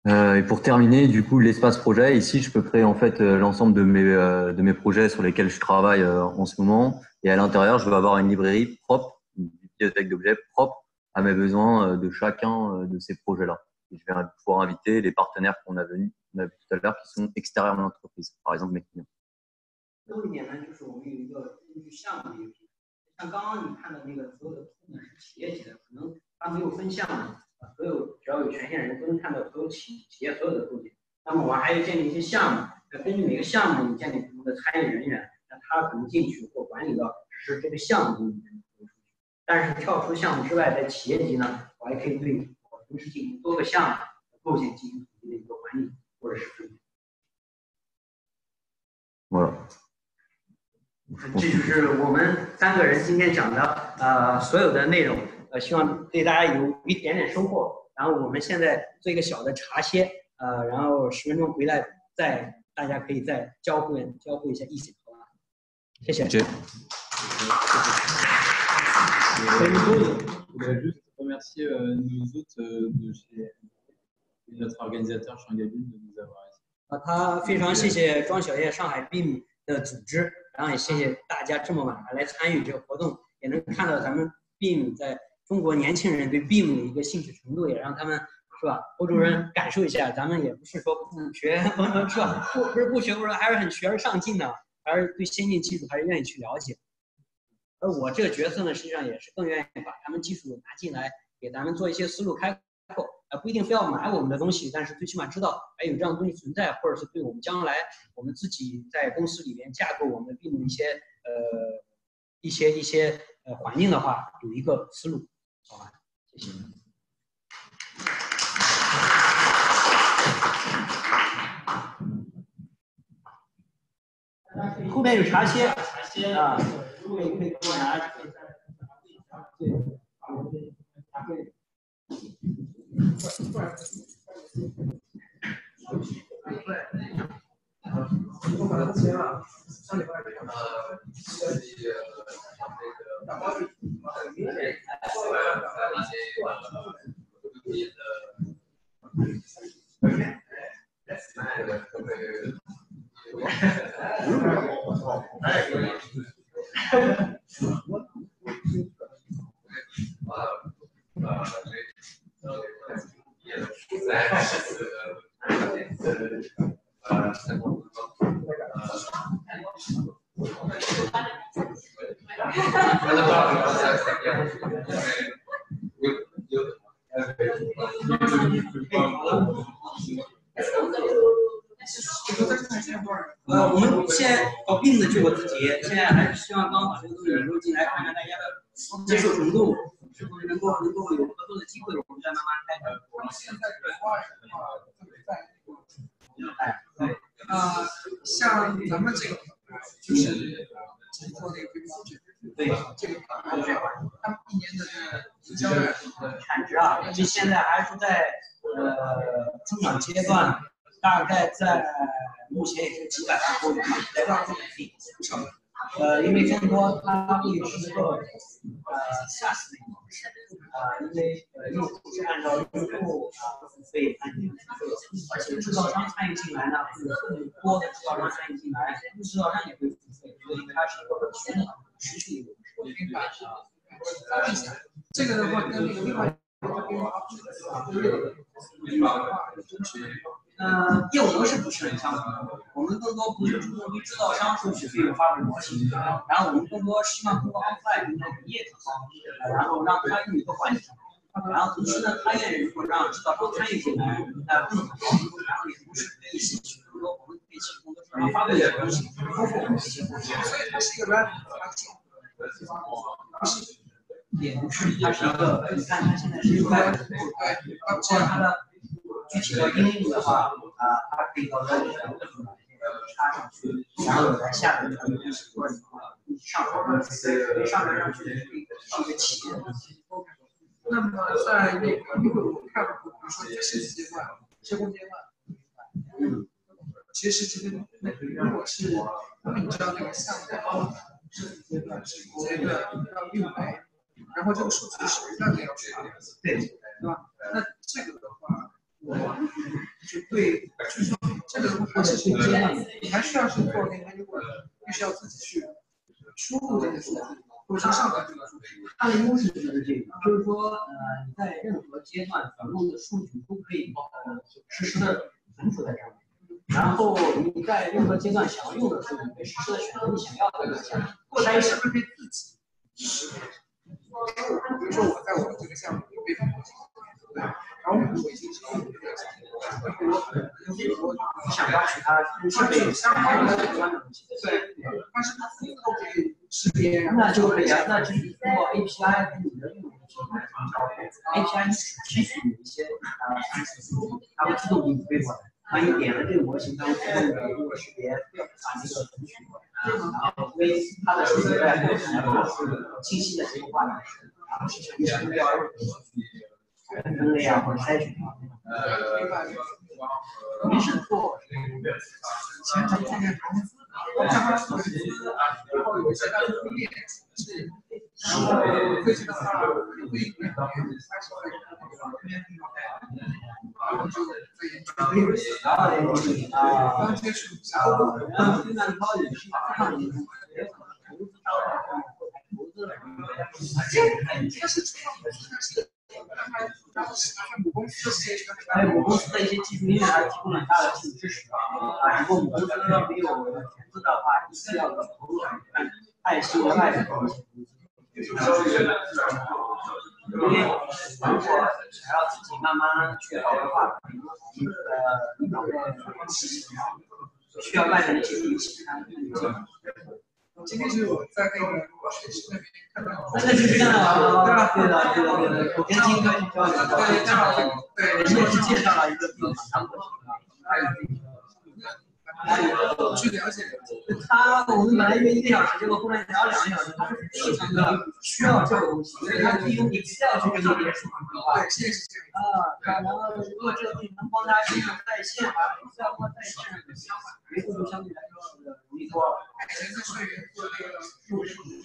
Et pour terminer, du coup, l'espace projet, ici, je peux créer en fait l'ensemble de mes projets sur lesquels je travaille en ce moment. Et à l'intérieur, je vais avoir une librairie propre, une bibliothèque d'objets propre à mes besoins de chacun de ces projets-là. Et je vais pouvoir inviter les partenaires qu'on a vu tout à l'heure qui sont extérieurs à l'entreprise, par exemple mes clients. 最后一点呢，就是我们有一个根据项目的一个平台，像刚刚你看的那个所有的图呢是企业级的，可能它没有分项的。所有只要有权限人都能看到所有企业所有的构件。那么我还要建立一些项目，根据每个项目你建立不同的参与人员，那他可能进去或管理的只是这个项目里面的数据。但是跳出项目之外，在企业级呢，我还可以对我同时进行多个项目的构件进行统一的一个管理或者是分析。这就是我们3个人今天讲的所有的内容。希望对大家有一点点收获。然后我们现在做一个小的茶歇，然后10分钟回来，大家可以再交互一下意见，好吧？谢谢。Je voudrais juste remercier nos hôtes de chez notre organisateur Shangabin de nous avoir ici. 他非常谢谢庄小叶上海 BIM 的组织，然后也谢谢大家这么晚来参与这个活动，也能看到咱们 BIM 在中国年轻人对 BIM 的一个兴趣程度，也让他们是吧，欧洲人感受一下，咱们也不是说不学，是吧？不是不学，或者还是很学而上进的，还是对先进技术还是愿意去了解。而我这个角色呢，实际上也是更愿意把他们技术拿进来，给咱们做一些思路开拓，不一定非要买我们的东西，但是最起码知道有这样的东西存在，或者是对我们将来我们自己在公司里面架构我们 BIM 的一些环境的话，有一个思路。好吧，谢谢。后面有茶歇如果可以给我拿我们现在搞病的就我自己，现在还是希望刚把这个东西引入进来，看看大家的接受程度，是不是能够有合作的机会，我们再慢慢开展。像咱们这个就是做那个对这个他们一年的这个产值这现在还是在增长阶段，大概在目前也就几百万欧元吧，在大陆内地不少。因为更多它会有一个SaaS 的模式，因为用户是按照用户付费按年付费，而且制造商参与进来呢，会有更多的制造商参与进来，制造商也会付费，所以它是一个可循的持续的一个模式。这个的话跟那个另外一个业务模式不是很相同，我们更多不是注重于制造商收取费用发布模型，然后我们更多希望通过 on-site 的营业方式，然后让他有一个环境，然后同时呢，他愿意如果让制造商参与进来，更好，然后也同时可以吸取更多我们可以提供的是发布的东西，丰富我们这些东西，所以它是一个 random 也不是，它是一个，你看它现在是一个 web， 像它的具体的应用的话，它可以到 web 上插上去，然后来下载它的东西，或者上传上去是一个企业的东西。那么在那个，因为我看过，比如说设计阶段、施工阶段，其实这个如果是按照那个项目设计阶段、施工阶段要运维。然后这个数据是不断的要去对吧？那这个的话，我就对，就是这个的话还是挺阶段的，你还需要去做那个，如果必须要自己去输入这些数据，或者是上传这个数据。它的优势就是这个，就是说你在任何阶段所用的数据都可以实时的存储在上面，然后你在任何阶段想要用的数据，可以实时的选择你想要的那些。筛是不是可以自己识别？比如说我在我这个项目里被对，然后我已经知道我这个项目，我想要取它是相关的东西，对，但是它自己都可以识别，那就可以啊，那就是通过 API 跟你的应用API 提取一些它会自动给你归过来。当你点了这个模型，它会自动的通过识别把这个存取过来，然后为它的数据在后台把是清晰的结构化的，然后实现你是要分类啊或者筛选啊。你是做前场创业投资，加上投资，然后有一些大的分裂是，然后会知道它会一年到年开始会然后就在研究这个，刚接触，然后对面高也是上年也可能投资商投资了，它是主要的是。然后是母公司还有母公司的一些技术因为它提供了很大的技术支持如果母公司没有投资的话，你需要投入它也是额外的投资。因为如果想要自己慢慢去搞的话，需要外面的技术一起看。今天是我在那个学习那边看到，那就是这样的，对吧？对的，我跟金哥交流过，对，正好对，你也是介绍了一个马场模型去了解我们本来约1个小时，结果后来聊2个小时，他是非常的需要这个东西，所以他利用 Excel 去跟这些数据对话。对，谢谢然后如果这个东西能帮他实现在线，把 Excel 放在线上，维护就相对来说容易多了。前次学员做那个数据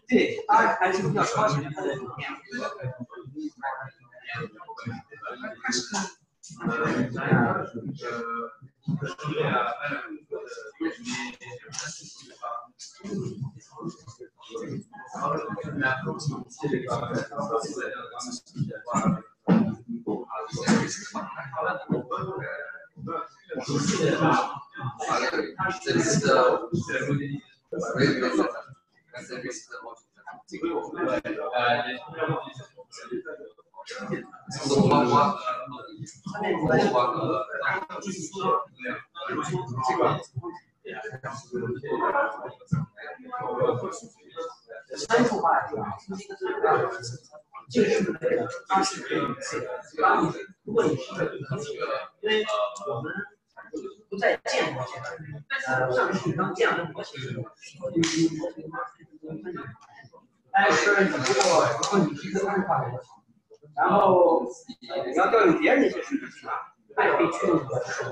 对，他还是比较超前的在这边。他是。参数化这个是它是可以如果你是因为我们不再建模型，我们是刚建了模型，但是你如果你是一个参数化的模型，然后你要调用别人的一些数据是吧？那也可以去用你的手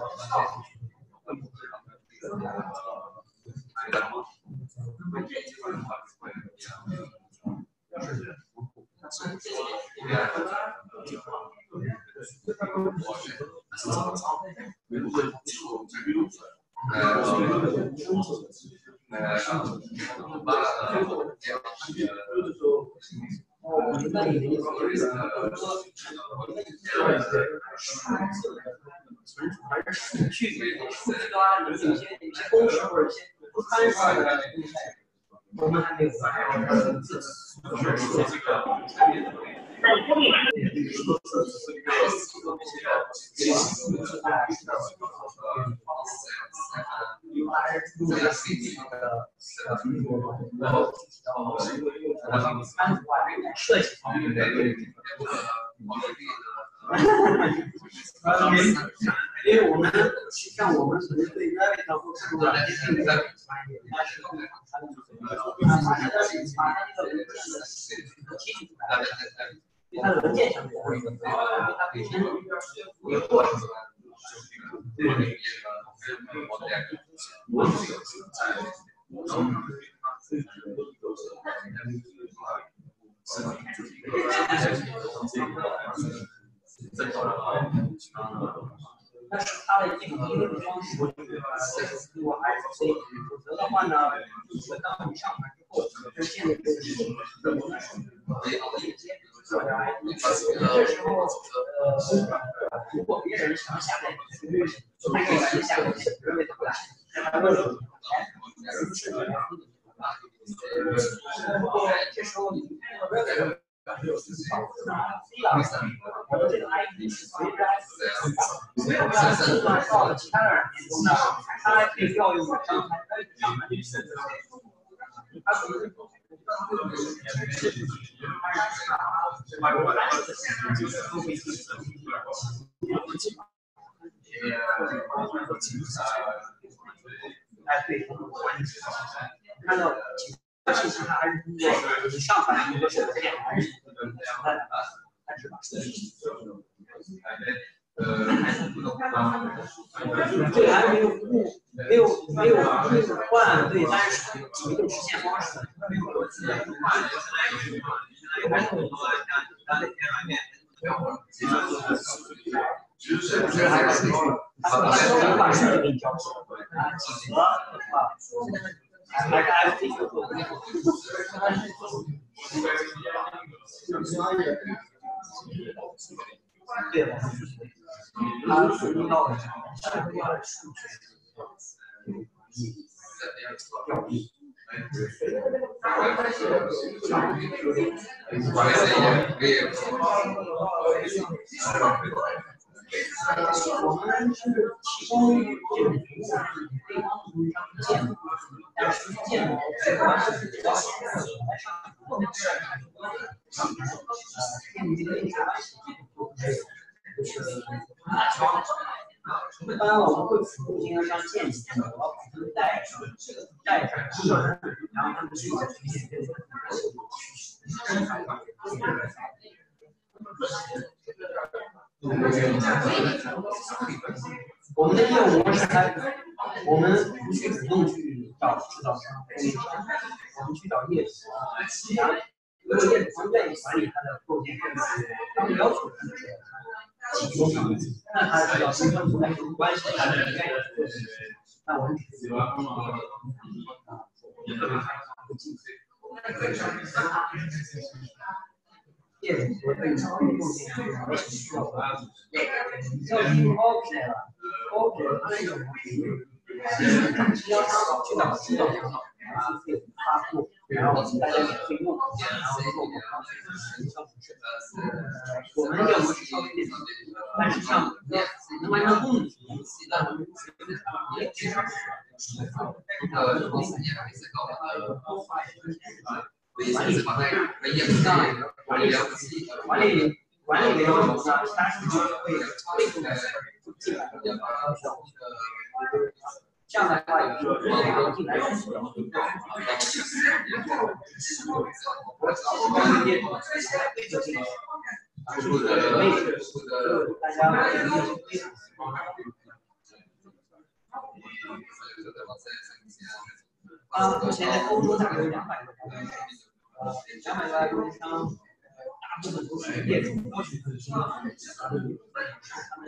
你的意思就是说，还是数据端有些公式或者一些不参数的东西，我们还没有设计方面的，因为我们像我们可能对 Revit 或者是软件这个专业，但是它的文件上面会，它本身也过程。但是它的这个一个方式，我还是所以否则的话呢，就是当你上传之后，就建立这个系统，我们是链接。这时候，如果别人想下载，就可以直接下载，因为不来，他问你，是不是你来？这时候你我的这个 ID 是随着没有办法转到了其他的软件中呢，它还可以调用上传它属于对，看到信息它还是通过你上传的一个手机还是还是吧？这个还没有换，对，但是有一个实现方式。还是他把数据给你交出来，还是 FTP 做的那种。对的，它是遇到了相关的数据。我们是提供这种服务，可以帮助供应商去建模，但是建模这个是比较来上一般我们会辅助经销商建模，然后把他们带上，然后他们自己再去建这个。我们的业务模式我们不去主动去找制造商、供应商，我们去找业主。如果业主方愿意管理他的构建公司，他们要求的是提供上面，那他只要跟政府有关系，他们愿意做。那我们只是业主和对商业构建没什么需要管理。要进入 object 它那种经销商去找制造商，然后自己发布，然后大家免费用，然后做广告，营销模式。我们业务是稍微那种，但是像能完成供应，但我们也经常管理没有问题，但是会被动的进来，这样的话也是进来的。我其实业主规则进来，大家目前在欧洲大概有200个，200个供应商。大部分都是业主，他们愿意小公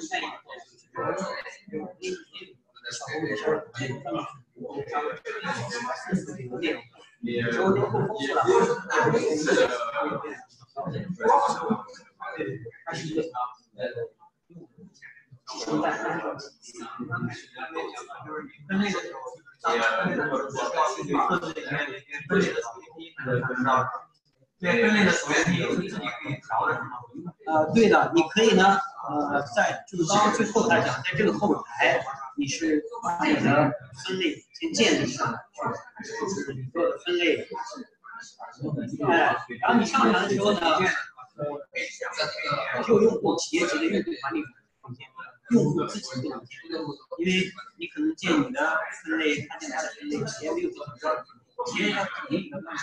司小内容，有时候都够丰富了。它是一个什么？分类的时候，分类的首先你自己可以调的是吗？对的，你可以呢，在就是刚刚最后他讲，在这个后台，你是把你的分类先建立上来，就是你所有的分类，然后你上传的时候呢，就用户企业级的用户管理空间，用户自己不能建，因为你可能建你的分类，看见他的分类，企业没有这种标准，企业要统一一个标准。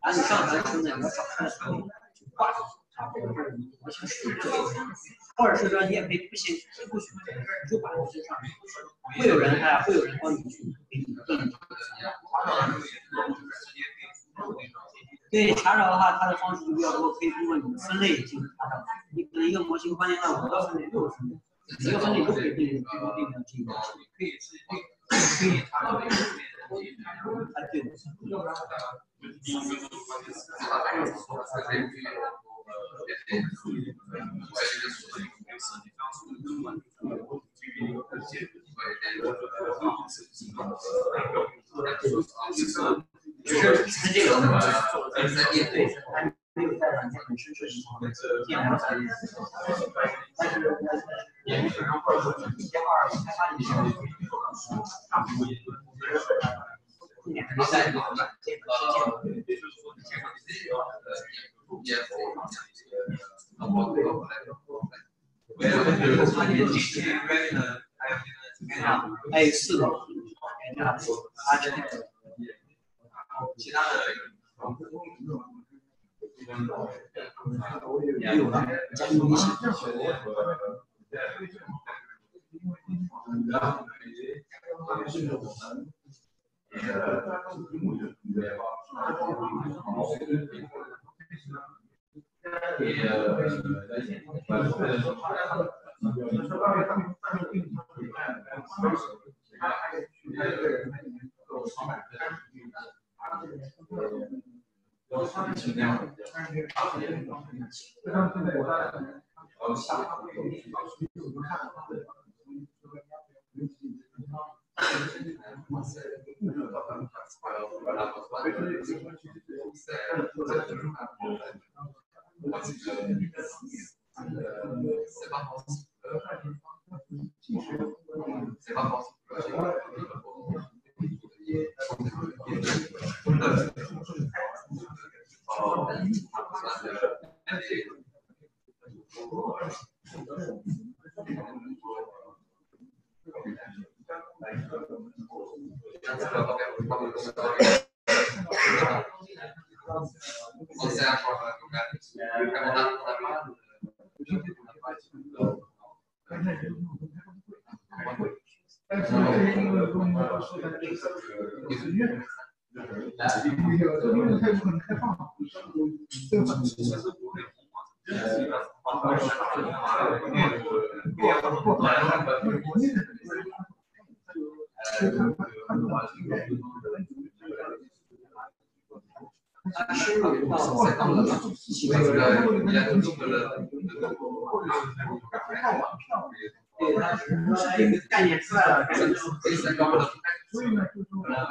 然后你上传的时候呢，你要找它的时候就挂上去，模型使用或者是说你也可以不选，你就把它扔上去，会有人帮你去给你定义。对查找的话，它的方式就比较多，可以通过你的分类进行查找。你可能一个模型关键到5个分类、6个分类，每个分类都可以定到这个。可以查到这个。哎，对。只是这个对，还没有在软件本身设计上建模起来，但是也基本上或者说1.2开发的时候，差不多也就重点还是在软件本身建还有4个，它的那个。其他的也有了，加入一些。它深入到对，它只是说一个概念出来了，概念所以呢，就是说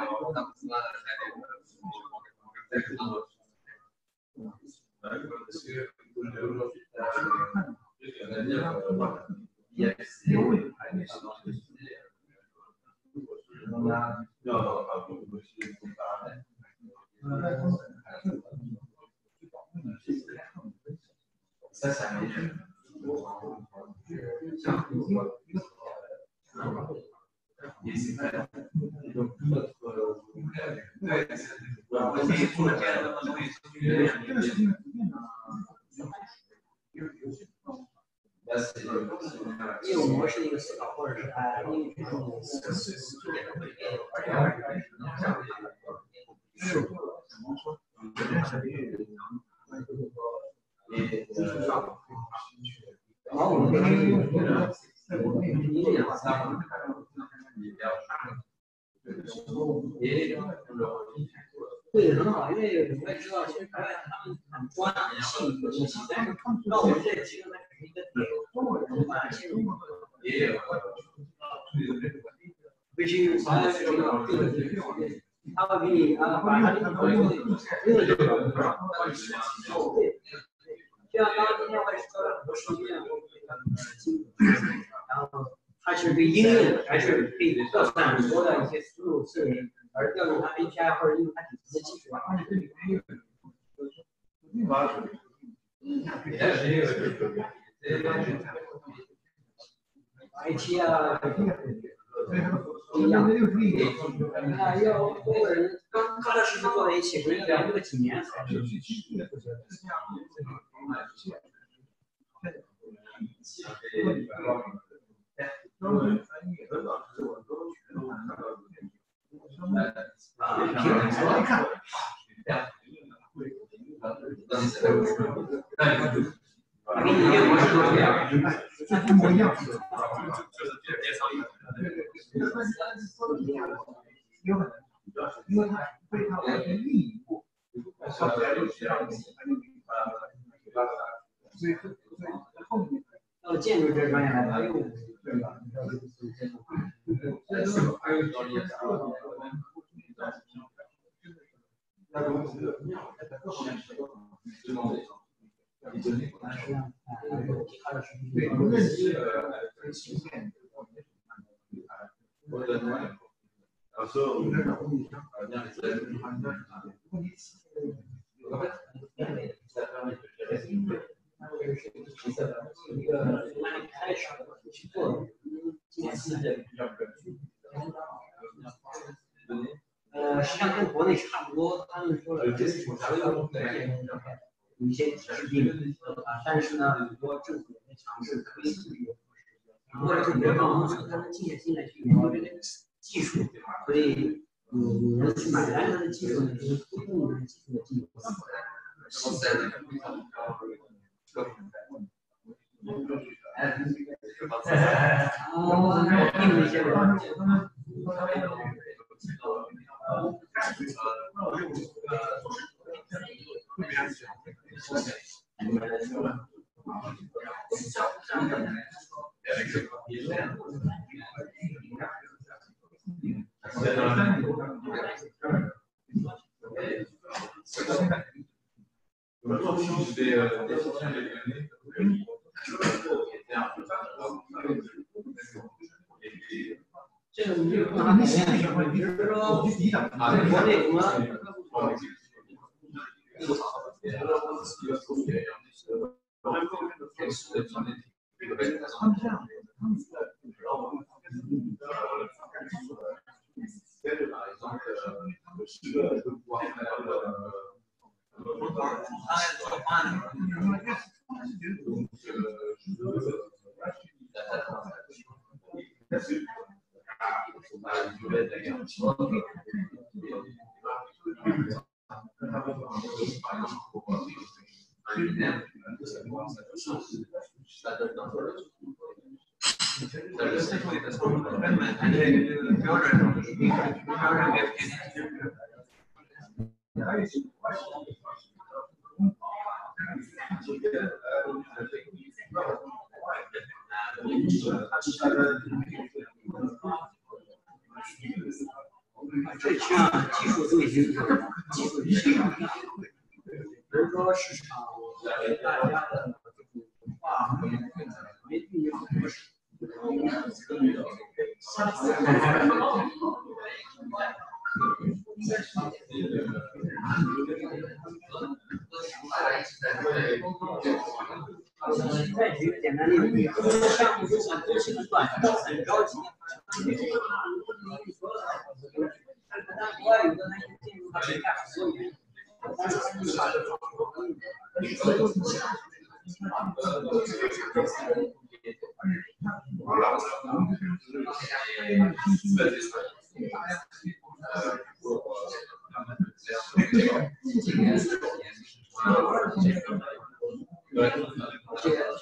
业务模式的一个思考，或者是它应用这种重点的会变，然后我们可以用在国内一点化对，很好，因为我也知道，其实国外他们很专性的东西，但是到我们这其实它只是一个点，我们把它切入。必须它会给你把它这个用的这个，就像刚刚今天我也说了很多数据，然后它是对应用还是可以扩散很多的一些思路是，而调用它 API 或者用它底层的技术啊。IT 啊，不一样。那要多个人刚踏踏实实坐在一起，可以聊这个几年才是。跟你业务是这样，一模一样。有可能，因为它非常的另一步，所以后面到建筑这专业来，它又对吧？对，认知的实现。实际上跟国内差不多，他们说了就是有一些制定但是呢，很多政府也尝试推这个或者是别的公司，他们静下心来去研究这个技术，所以有人去买单它的技术呢，就是推动这个技术的进步。定了一些人。这个你不能改变，比如说在国内我们。这区啊，技术都已经有了，技术是一样的。比如说市场对大家的文化没运用合适。再举个简单例子，项目如果周期很短，很着急，但国外有的那些建筑，它可以干很多年，但是它就是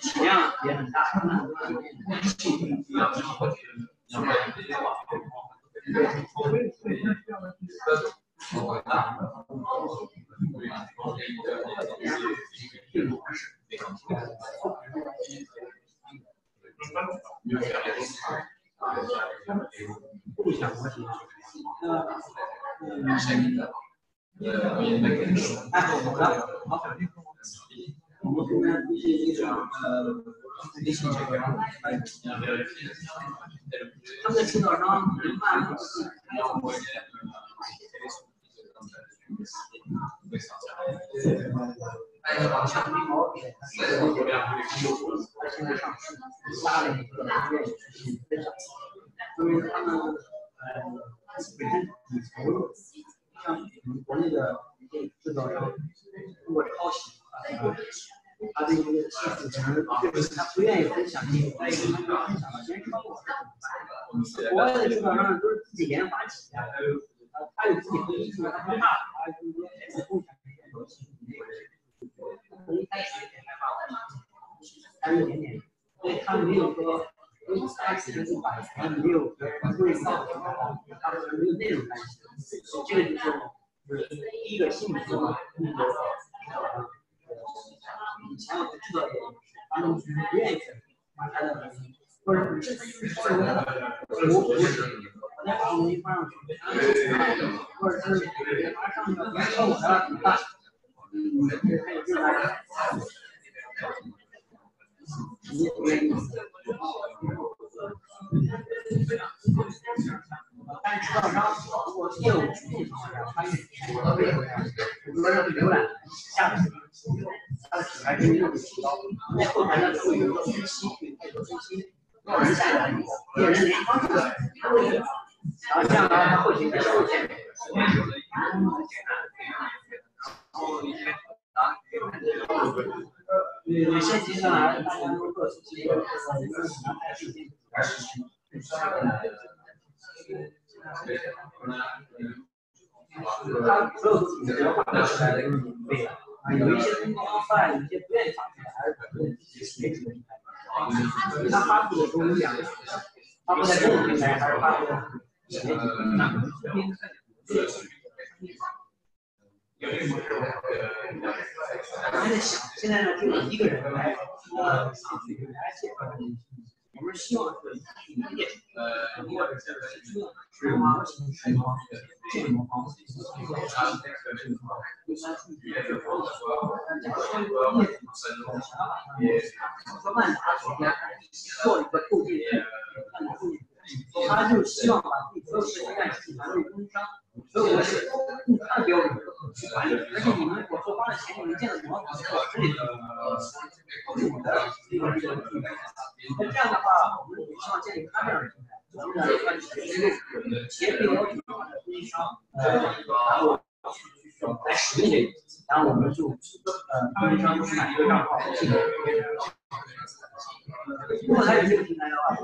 体量也很大，共享模型。我们后面一些这种微信这个，他们的指导商慢慢像眉毛给他现在上市拉了一个愿意去分享，因为他们本身底层像我们国内的一些制造商通过抄袭他的一个技术可能他不愿意分享，再一个他要分享了，别人抄我是怎么办？国外的制造商都是自己研发起来，他有自己的技术，他不怕，他就是说共享这些东西。从一开始害怕，还有一点点，所以他没有说，他只是版权没有别人会造成的，他们没有那种担心。这个就是第一个心理作用，以前我们制造业，他们就是不愿意把他的，或者不是我再把东西放上去，或者是拿上去别说我的怎么办？还有这个，你也不愿意。但是制造商如果业务出现情况下，他愿意，比如说让浏览下载，他的品牌知名度提高，在后台呢会有一个分析，配合分析，多少人下载，多少人联系方式，然后这样的话，他后勤的收入减少。对，现阶段来，大家都各司其职，还是他所有的组织发表出来的都是免费的啊，有一些公告发，有一些不愿意发出来，还是我们自己媒体的平台。他发布的都有两个选项，发布在公共平台还是发布在媒体平台。我在想，现在呢，就有一个人来介绍这个，我们希望是理解，或者是是模型开发、建模方式、第三数据的这个相关业主说万达首先做一个构建，他就希望把自己所有的实验室团队供应商。所有的是共同的标准去管理，而且你们我说花了钱，你们建的模型是这里的，都是我的这个平台。那这样的话，我们也希望建立他这样的平台，我们的企业对标准化的供应商，然后来使用这个，然后我们就供应商就是买一个账号进来。如果他有这个平台的话，